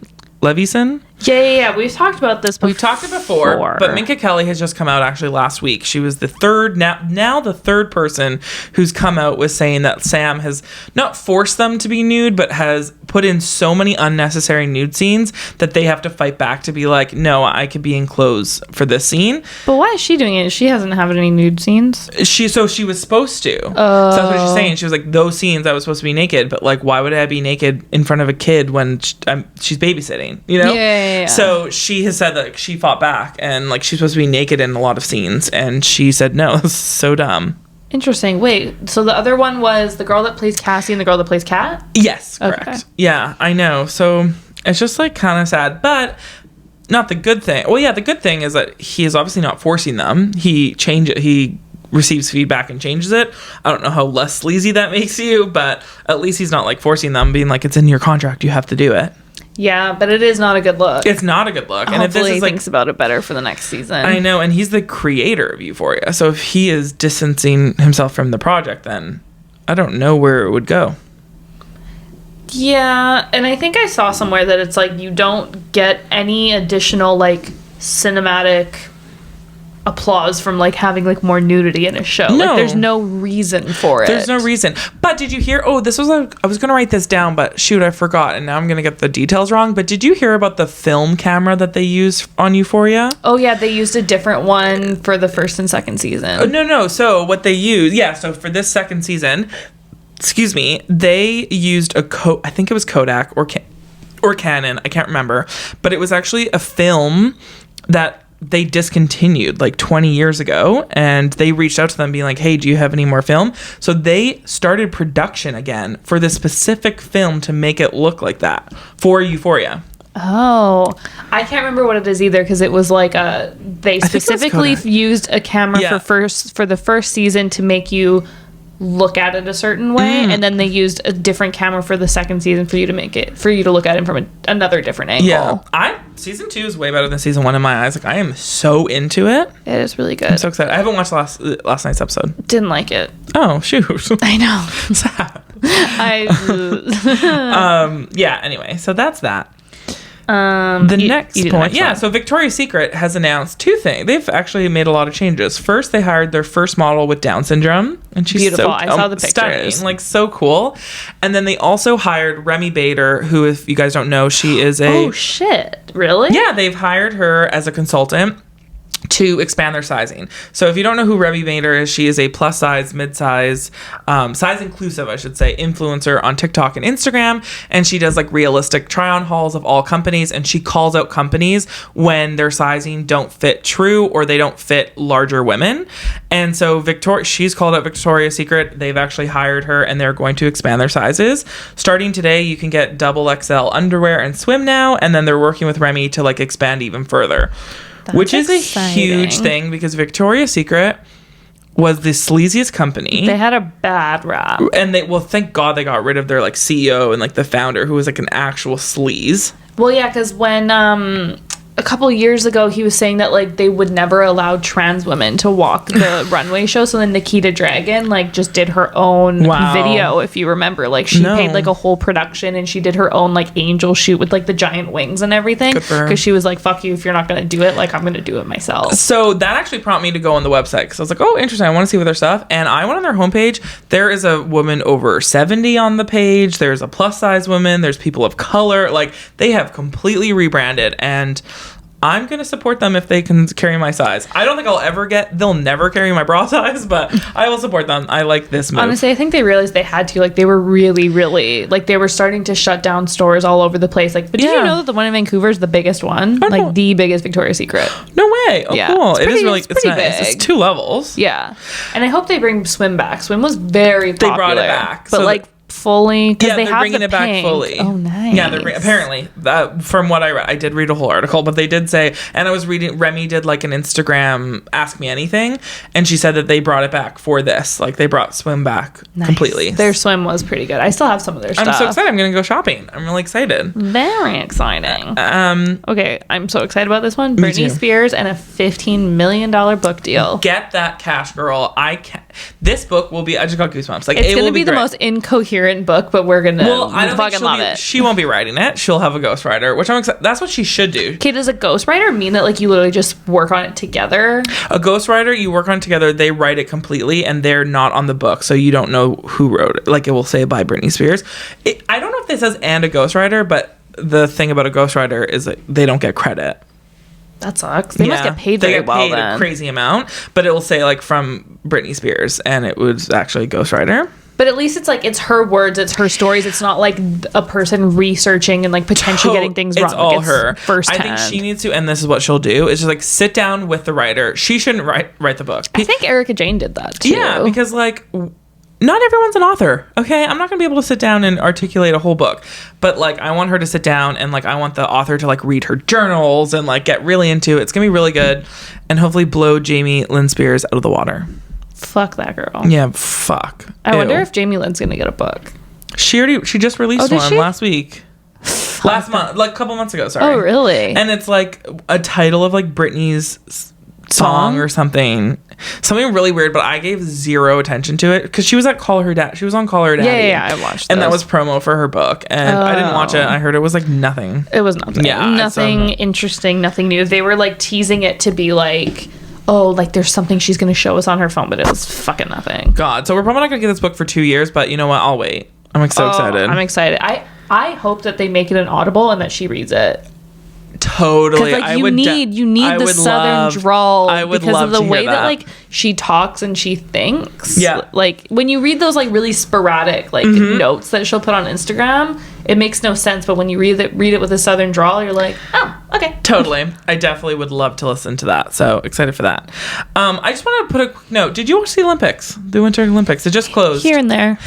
[SPEAKER 1] Yeah. We've talked about this before.
[SPEAKER 2] We've talked it before, but Minka Kelly has just come out actually last week. She was the third, now the third person who's come out with saying that Sam has not forced them to be nude, but has put in so many unnecessary nude scenes that they have to fight back to be like, no, I could be in clothes for this scene.
[SPEAKER 1] But why is she doing it? She hasn't had any nude scenes.
[SPEAKER 2] She was supposed to. So that's what she's saying. She was like, those scenes I was supposed to be naked, but like, why would I be naked in front of a kid when she's babysitting? You know?
[SPEAKER 1] Yeah.
[SPEAKER 2] So she has said that she fought back and like she's supposed to be naked in a lot of scenes, and she said no. This is so dumb.
[SPEAKER 1] Interesting. Wait, so the other one was the girl that plays Cassie and the girl that plays Kat?
[SPEAKER 2] Yes, correct.
[SPEAKER 1] Okay.
[SPEAKER 2] Yeah, I know. So it's just like kind of sad, but not the good thing. Well, yeah, the good thing is that he is obviously not forcing them. He receives feedback and changes it. I don't know how less sleazy that makes you, but at least he's not like forcing them, being like, it's in your contract, you have to do it.
[SPEAKER 1] Yeah, but it is not a good look.
[SPEAKER 2] It's not a good look.
[SPEAKER 1] And hopefully he thinks about it better for the next season.
[SPEAKER 2] I know, and he's the creator of Euphoria. So if he is distancing himself from the project, then I don't know where it would go.
[SPEAKER 1] Yeah, and I think I saw somewhere that it's like you don't get any additional like cinematic applause from like having like more nudity in a show.
[SPEAKER 2] No.
[SPEAKER 1] Like there's no reason for it.
[SPEAKER 2] There's no reason. But did you hear, I was gonna write this down, but shoot, I forgot, and now I'm gonna get the details wrong. But did you hear about the film camera that they use on Euphoria?
[SPEAKER 1] Oh yeah, they used a different one for the first and second season.
[SPEAKER 2] No. So what they use, so for this second season, they used I think it was Kodak or Canon, I can't remember, but it was actually a film that they discontinued like 20 years ago, and they reached out to them being like, hey, do you have any more film? So they started production again for this specific film to make it look like that for Euphoria.
[SPEAKER 1] Oh, I can't remember what it is either because it was like they specifically used a camera for the first season to make you look at it a certain way, and then they used a different camera for the second season for you to look at it from another different angle.
[SPEAKER 2] Yeah, season 2 is way better than season 1 in my eyes. Like, I am so into it.
[SPEAKER 1] It is really good.
[SPEAKER 2] I'm so excited. I haven't watched last night's episode.
[SPEAKER 1] Didn't like it.
[SPEAKER 2] Oh shoot!
[SPEAKER 1] I know.
[SPEAKER 2] Sad.
[SPEAKER 1] Yeah.
[SPEAKER 2] Anyway, so that's that. The next point. So Victoria's Secret has announced 2 things. They've actually made a lot of changes. First, they hired their first model with Down syndrome, and she's
[SPEAKER 1] beautiful.
[SPEAKER 2] So,
[SPEAKER 1] I saw the pictures.
[SPEAKER 2] Stunning, like so cool. And then they also hired Remy Bader, who, if you guys don't know, she is a
[SPEAKER 1] oh shit, really?
[SPEAKER 2] Yeah, they've hired her as a consultant to expand their sizing. So if you don't know who Remy Bader is, she is a plus size, mid-size, size inclusive, I should say, influencer on TikTok and Instagram. And she does like realistic try-on hauls of all companies. And she calls out companies when their sizing don't fit true or they don't fit larger women. And so she's called out Victoria's Secret. They've actually hired her and they're going to expand their sizes. Starting today, you can get XXL underwear and swim now. And then they're working with Remy to like expand even further. Which is exciting. A huge thing because Victoria's Secret was the sleaziest company.
[SPEAKER 1] They had a bad rap.
[SPEAKER 2] And thank God they got rid of their like CEO and like the founder who was like an actual sleaze.
[SPEAKER 1] Well, yeah, because when a couple years ago he was saying that like they would never allow trans women to walk the runway show, so then Nikita Dragun like just did her own video, if you remember. Like she paid like a whole production and she did her own like angel shoot with like the giant wings and everything because she was like, fuck you, if you're not gonna do it, like I'm gonna do it myself. So that actually prompted me to go on the website because I was like, oh, interesting, I want to see what their stuff. And I went on their homepage. There is a woman over 70 on the page. There's a plus size woman. There's people of color. Like they have completely rebranded, and I'm going to support them if they can carry my size. I don't think they'll never carry my bra size, but I will support them. I like this move. Honestly, I think they realized they had to. Like, they were really, really, like, they were starting to shut down stores all over the place. Like, but did you know that the one in Vancouver is the biggest one? Like, the biggest Victoria's Secret. No way. Oh, yeah. Cool. It is really, it's nice. Big. It's 2 levels. Yeah. And I hope they bring Swim back. Swim was very popular. They brought it back. But, so like, fully, because they're bringing it back fully. Oh, nice. Yeah, apparently from what I read, I did read a whole article, but they did say, and I was reading, Remy did like an Instagram Ask Me Anything, and she said that they brought it back for this. Like they brought Swim back completely. Their swim was pretty good. I still have some of their stuff. I'm so excited. I'm gonna go shopping. I'm really excited. Very exciting. Okay, I'm so excited about this one. Britney Spears and a $15 million book deal. Get that cash, girl. This book will be, I just got goosebumps. Like, it's gonna be the most incoherent book, but we're gonna fucking love it. She won't be writing it. She'll have a ghostwriter, which I'm excited. That's what she should do. Okay, does a ghostwriter mean that like you literally just work on it together? A ghostwriter, you work on it together, they write it completely, and they're not on the book, so you don't know who wrote it. Like, it will say by Britney Spears. I don't know if this says and a ghostwriter, but the thing about a ghostwriter is that they don't get credit. That sucks. They must get paid very well then. They get paid a crazy amount, but it will say like from Britney Spears, and it was actually a ghostwriter. But at least it's like, it's her words, it's her stories. It's not like a person researching and like potentially getting things wrong. It's all her. Firsthand. I think she needs to, and this is what she'll do, is just like sit down with the writer. She shouldn't write the book. I think Erica Jane did that too. Yeah, because like, not everyone's an author, okay? I'm not gonna be able to sit down and articulate a whole book, but like I want her to sit down and like I want the author to like read her journals and like get really into it. It's gonna be really good and hopefully blow Jamie Lynn Spears out of the water. Fuck that girl. Yeah, fuck. I wonder if Jamie Lynn's gonna get a book. She just released one last week. Last month, like a couple months ago, sorry. Oh, really? And it's like a title of like Britney's song or something really weird, but I gave zero attention to it because she was at Call Her Dad. She was on Call Her Daddy. Yeah, I watched and that was promo for her book, and I didn't watch it. I heard it was like nothing. It was nothing. Yeah, nothing interesting, nothing new. They were like teasing it to be like, oh, like there's something she's gonna show us on her phone, but it was fucking nothing. God, so we're probably not gonna get this book for 2 years, but you know what? I'll wait. I'm so excited. I'm excited. I hope that they make it an Audible and that she reads it. Totally. Like you need the southern drawl because of the way that like she talks and she thinks. Yeah. Like when you read those like really sporadic like notes that she'll put on Instagram, it makes no sense. But when you read it with a southern drawl, you're like, oh, okay. Totally. I definitely would love to listen to that. So excited for that. I just want to put a quick note. Did you watch the Olympics? The Winter Olympics? It just closed. Here and there.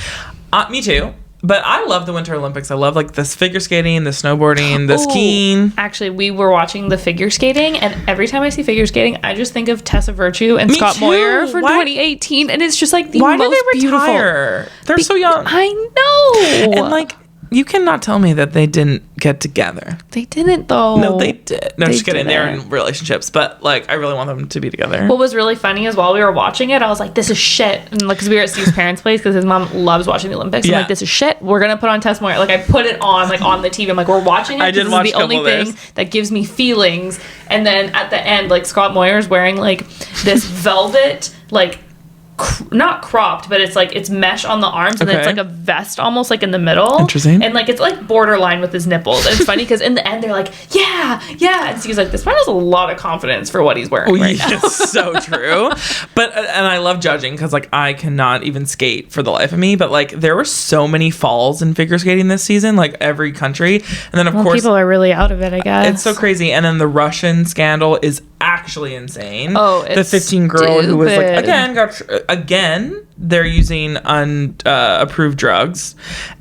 [SPEAKER 1] Me too.
[SPEAKER 2] But I love the Winter Olympics. I love like this figure skating, the snowboarding, the skiing.
[SPEAKER 1] Actually, we were watching the figure skating, and every time I see figure skating, I just think of Tessa Virtue and Scott Moir from 2018, and it's just like the most beautiful. Why did they retire?
[SPEAKER 2] They're so young.
[SPEAKER 1] I know.
[SPEAKER 2] And like, you cannot tell me that they didn't get together.
[SPEAKER 1] They didn't, though.
[SPEAKER 2] No, they did. No, just kidding. They're in relationships, but like, I really want them to be together.
[SPEAKER 1] What was really funny is while we were watching it, I was like, "This is shit," and like, because we were at Steve's parents' place, because his mom loves watching the Olympics. I'm like, "This is shit. We're gonna put on Tess Moir." Like, I put it on like on the TV. I'm like, "We're watching it."
[SPEAKER 2] I did watch
[SPEAKER 1] this is the only thing that gives me feelings. And then at the end, like Scott Moir is wearing like this velvet like. Not cropped, but it's like it's mesh on the arms, and then it's like a vest almost like in the middle.
[SPEAKER 2] Interesting.
[SPEAKER 1] And like it's like borderline with his nipples. And it's funny because in the end they're like, yeah. And so he's like, this man has a lot of confidence for what he's wearing right now.
[SPEAKER 2] It's so true. But and I love judging because like I cannot even skate for the life of me. But like there were so many falls in figure skating this season, like every country. And then of course
[SPEAKER 1] people are really out of it, I guess.
[SPEAKER 2] It's so crazy. And then the Russian scandal is actually insane.
[SPEAKER 1] Oh, it's
[SPEAKER 2] the 15 girl who was like again they're using approved drugs,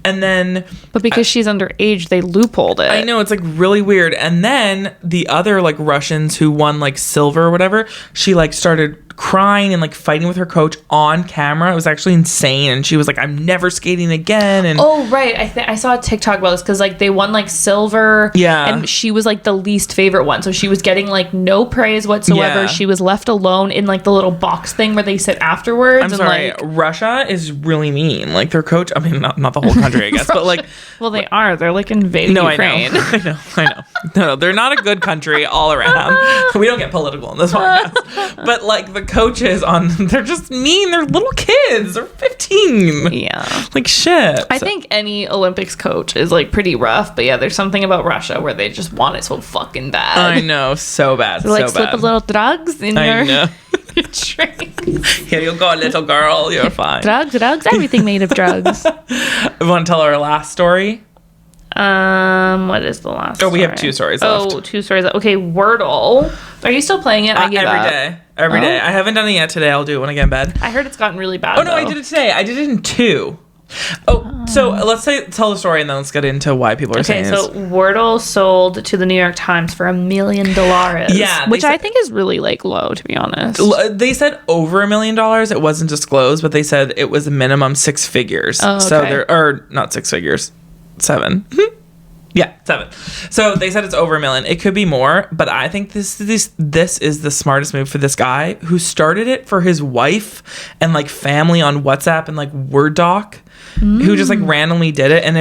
[SPEAKER 2] and then
[SPEAKER 1] but because she's underage they loopholed it.
[SPEAKER 2] I know, it's like really weird. And then the other like Russians who won like silver or whatever, she like started crying and like fighting with her coach on camera. It was actually insane, and she was like, I'm never skating again. And
[SPEAKER 1] oh right, I saw a TikTok about this because like they won like silver, and she was like the least favorite one, so she was getting like no praise whatsoever. She was left alone in like the little box thing where they sit afterwards.
[SPEAKER 2] I'm sorry, like, Russia is really mean. Like their coach, I mean not the whole country I guess, but like
[SPEAKER 1] well they are, they're like invading Ukraine.
[SPEAKER 2] I know. No, they're not a good country all around. We don't get political in this podcast. But like the coaches they're just mean. They're little kids. They're 15.
[SPEAKER 1] Yeah.
[SPEAKER 2] Like shit.
[SPEAKER 1] I think any Olympics coach is like pretty rough, but yeah, there's something about Russia where they just want it so fucking bad.
[SPEAKER 2] I know, so bad.
[SPEAKER 1] So like slip a little drugs in your
[SPEAKER 2] drink. Here you go, little girl. You're fine.
[SPEAKER 1] Drugs, everything made of drugs.
[SPEAKER 2] We want to tell our last story?
[SPEAKER 1] What is the last story?
[SPEAKER 2] We have 2 stories left.
[SPEAKER 1] Oh, 2 stories. Okay, Wordle. Are you still playing it? I give up.
[SPEAKER 2] Every day. I haven't done it yet today. I'll do it when I get in bed.
[SPEAKER 1] I heard it's gotten really bad.
[SPEAKER 2] Oh, no, I did it today. I did it in 2. So let's tell the story and then let's get into why people are saying this.
[SPEAKER 1] Okay, so Wordle sold to the New York Times for $1 million.
[SPEAKER 2] Yeah.
[SPEAKER 1] Which I think is really like low, to be honest.
[SPEAKER 2] They said over $1 million. It wasn't disclosed, but they said it was a minimum 6 figures.
[SPEAKER 1] Oh, okay.
[SPEAKER 2] So or not 6 figures, 7. Yeah, 7. So they said it's over $1 million. It could be more, but I think this is the smartest move for this guy who started it for his wife and like family on WhatsApp and like Word doc, who just like randomly did it. And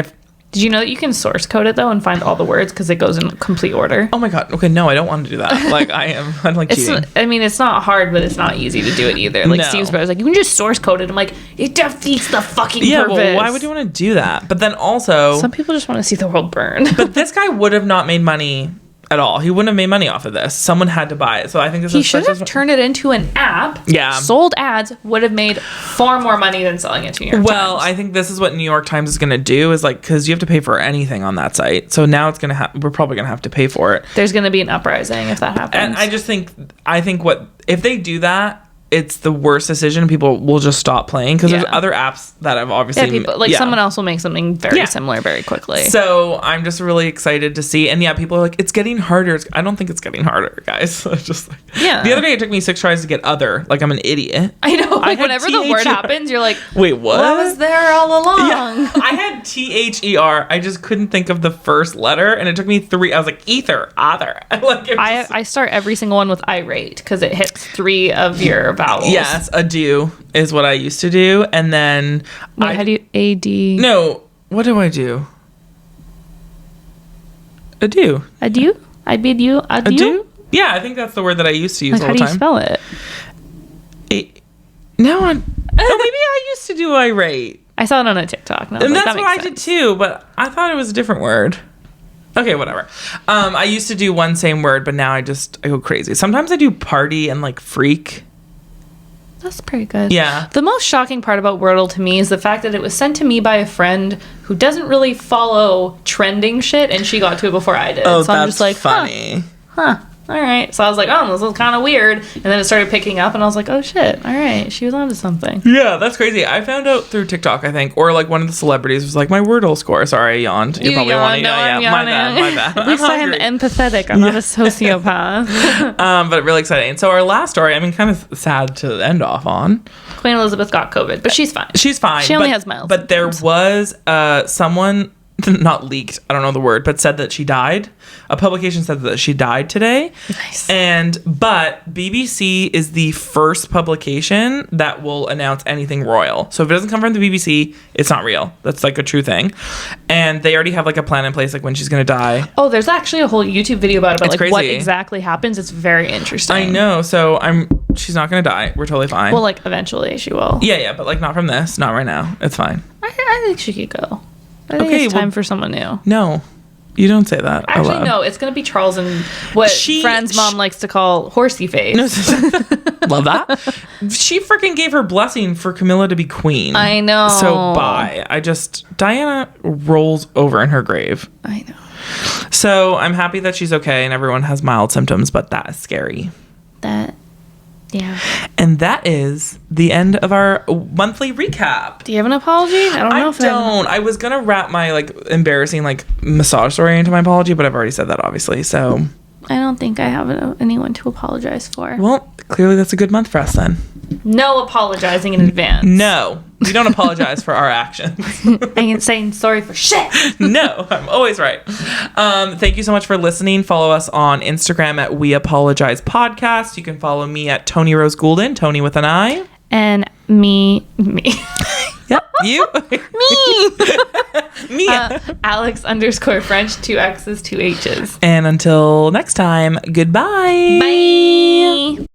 [SPEAKER 1] did you know that you can source code it though and find all the words because it goes in complete order?
[SPEAKER 2] Oh my god. Okay, no, I don't want to do that. Like I'm like cheating.
[SPEAKER 1] I mean, it's not hard, but it's not easy to do it either. Like Steve's brother's like, you can just source code it. I'm like, it defeats the fucking purpose.
[SPEAKER 2] Well, why would you want to do that? But then also,
[SPEAKER 1] some people just want to see the world burn.
[SPEAKER 2] But this guy would have not made money at all. He wouldn't have made money off of this. Someone had to buy it. So I think this
[SPEAKER 1] he should have turned it into an app.
[SPEAKER 2] Yeah.
[SPEAKER 1] Sold ads, would have made far more money than selling it to New York Times.
[SPEAKER 2] Well, I think this is what New York Times is going to do is like, because you have to pay for anything on that site. So now it's going to we're probably going to have to pay for it.
[SPEAKER 1] There's going to be an uprising if that happens.
[SPEAKER 2] And I think if they do that, it's the worst decision. People will just stop playing because there's other apps that have obviously
[SPEAKER 1] someone else will make something very similar very quickly.
[SPEAKER 2] So I'm just really excited to see. And people are like, it's getting harder. I don't think it's getting harder, guys. Just like, the other day it took me 6 tries to get other. Like I'm an idiot.
[SPEAKER 1] I know. Like whenever the word happens, you're like,
[SPEAKER 2] wait, what?
[SPEAKER 1] Well, I was there all along.
[SPEAKER 2] Yeah. I had THER. I just couldn't think of the first letter, and it took me 3. I was like, ether, other.
[SPEAKER 1] I start every single one with irate because it hits 3 of your vowels.
[SPEAKER 2] Yes, adieu is what I used to do, and then
[SPEAKER 1] how do you AD?
[SPEAKER 2] No, what do I do? Adieu.
[SPEAKER 1] Adieu. I bid you adieu.
[SPEAKER 2] Adieu. Yeah, I think that's the word that I used to use all the time.
[SPEAKER 1] How do you spell it?
[SPEAKER 2] Now maybe I used to do irate.
[SPEAKER 1] I saw it on a TikTok.
[SPEAKER 2] And that's what I did too, but I thought it was a different word. Okay, whatever. I used to do one same word, but now I go crazy. Sometimes I do party and like freak.
[SPEAKER 1] That's pretty good.
[SPEAKER 2] Yeah.
[SPEAKER 1] The most shocking part about Wordle to me is the fact that it was sent to me by a friend who doesn't really follow trending shit, and she got to it before I did.
[SPEAKER 2] Oh, so I'm just like, funny.
[SPEAKER 1] Huh. all right. So I was like, oh, this is kind of weird. And then it started picking up, and I was like, oh shit, all right, she was onto something.
[SPEAKER 2] Yeah, that's crazy. I found out through TikTok, I think, or like one of the celebrities was like, my Wordle score. Sorry, I yawned. You probably want to. Yeah, my bad.
[SPEAKER 1] At least I am empathetic. I'm not a sociopath.
[SPEAKER 2] But really exciting. So our last story, I mean, kind of sad to end off on.
[SPEAKER 1] Queen Elizabeth got COVID, but she's fine.
[SPEAKER 2] She's fine.
[SPEAKER 1] She only has mild
[SPEAKER 2] But
[SPEAKER 1] symptoms.
[SPEAKER 2] There was someone, not leaked, I don't know the word, but said that she died. A publication said that she died today.
[SPEAKER 1] Nice.
[SPEAKER 2] But BBC is the first publication that will announce anything royal. So if it doesn't come from the BBC, it's not real. That's like a true thing. And they already have like a plan in place, like when she's going to die.
[SPEAKER 1] Oh, there's actually a whole YouTube video about it,
[SPEAKER 2] It's
[SPEAKER 1] like
[SPEAKER 2] crazy.
[SPEAKER 1] what exactly happens. It's very interesting.
[SPEAKER 2] I know. So she's not going to die. We're totally fine.
[SPEAKER 1] Well, like eventually she will.
[SPEAKER 2] Yeah, but like not from this. Not right now. It's fine.
[SPEAKER 1] I think she could go. I think it's time for someone new.
[SPEAKER 2] No, you don't say that.
[SPEAKER 1] Actually, no. It's gonna be Charles and what Fran's mom likes to call horsey face.
[SPEAKER 2] Love that. She freaking gave her blessing for Camilla to be queen.
[SPEAKER 1] I know.
[SPEAKER 2] So bye. Diana rolls over in her grave.
[SPEAKER 1] I know.
[SPEAKER 2] So I'm happy that she's okay and everyone has mild symptoms, but that is scary.
[SPEAKER 1] Yeah.
[SPEAKER 2] And that is the end of our monthly recap.
[SPEAKER 1] Do you have an apology? I don't know.
[SPEAKER 2] I was gonna wrap my like embarrassing like massage story into my apology, but I've already said that obviously. So
[SPEAKER 1] I don't think I have anyone to apologize for.
[SPEAKER 2] Well, clearly that's a good month for us then.
[SPEAKER 1] No apologizing in advance.
[SPEAKER 2] No, we don't apologize for our actions.
[SPEAKER 1] I ain't saying sorry for shit.
[SPEAKER 2] No, I'm always right. Thank you so much for listening. Follow us on Instagram at We Apologize Podcast. You can follow me at Tony Rose Goulden, Tony with an I.
[SPEAKER 1] And me.
[SPEAKER 2] Yep, you. Me.
[SPEAKER 1] Alex_French, 2 X's, 2 H's.
[SPEAKER 2] And until next time, goodbye.
[SPEAKER 1] Bye.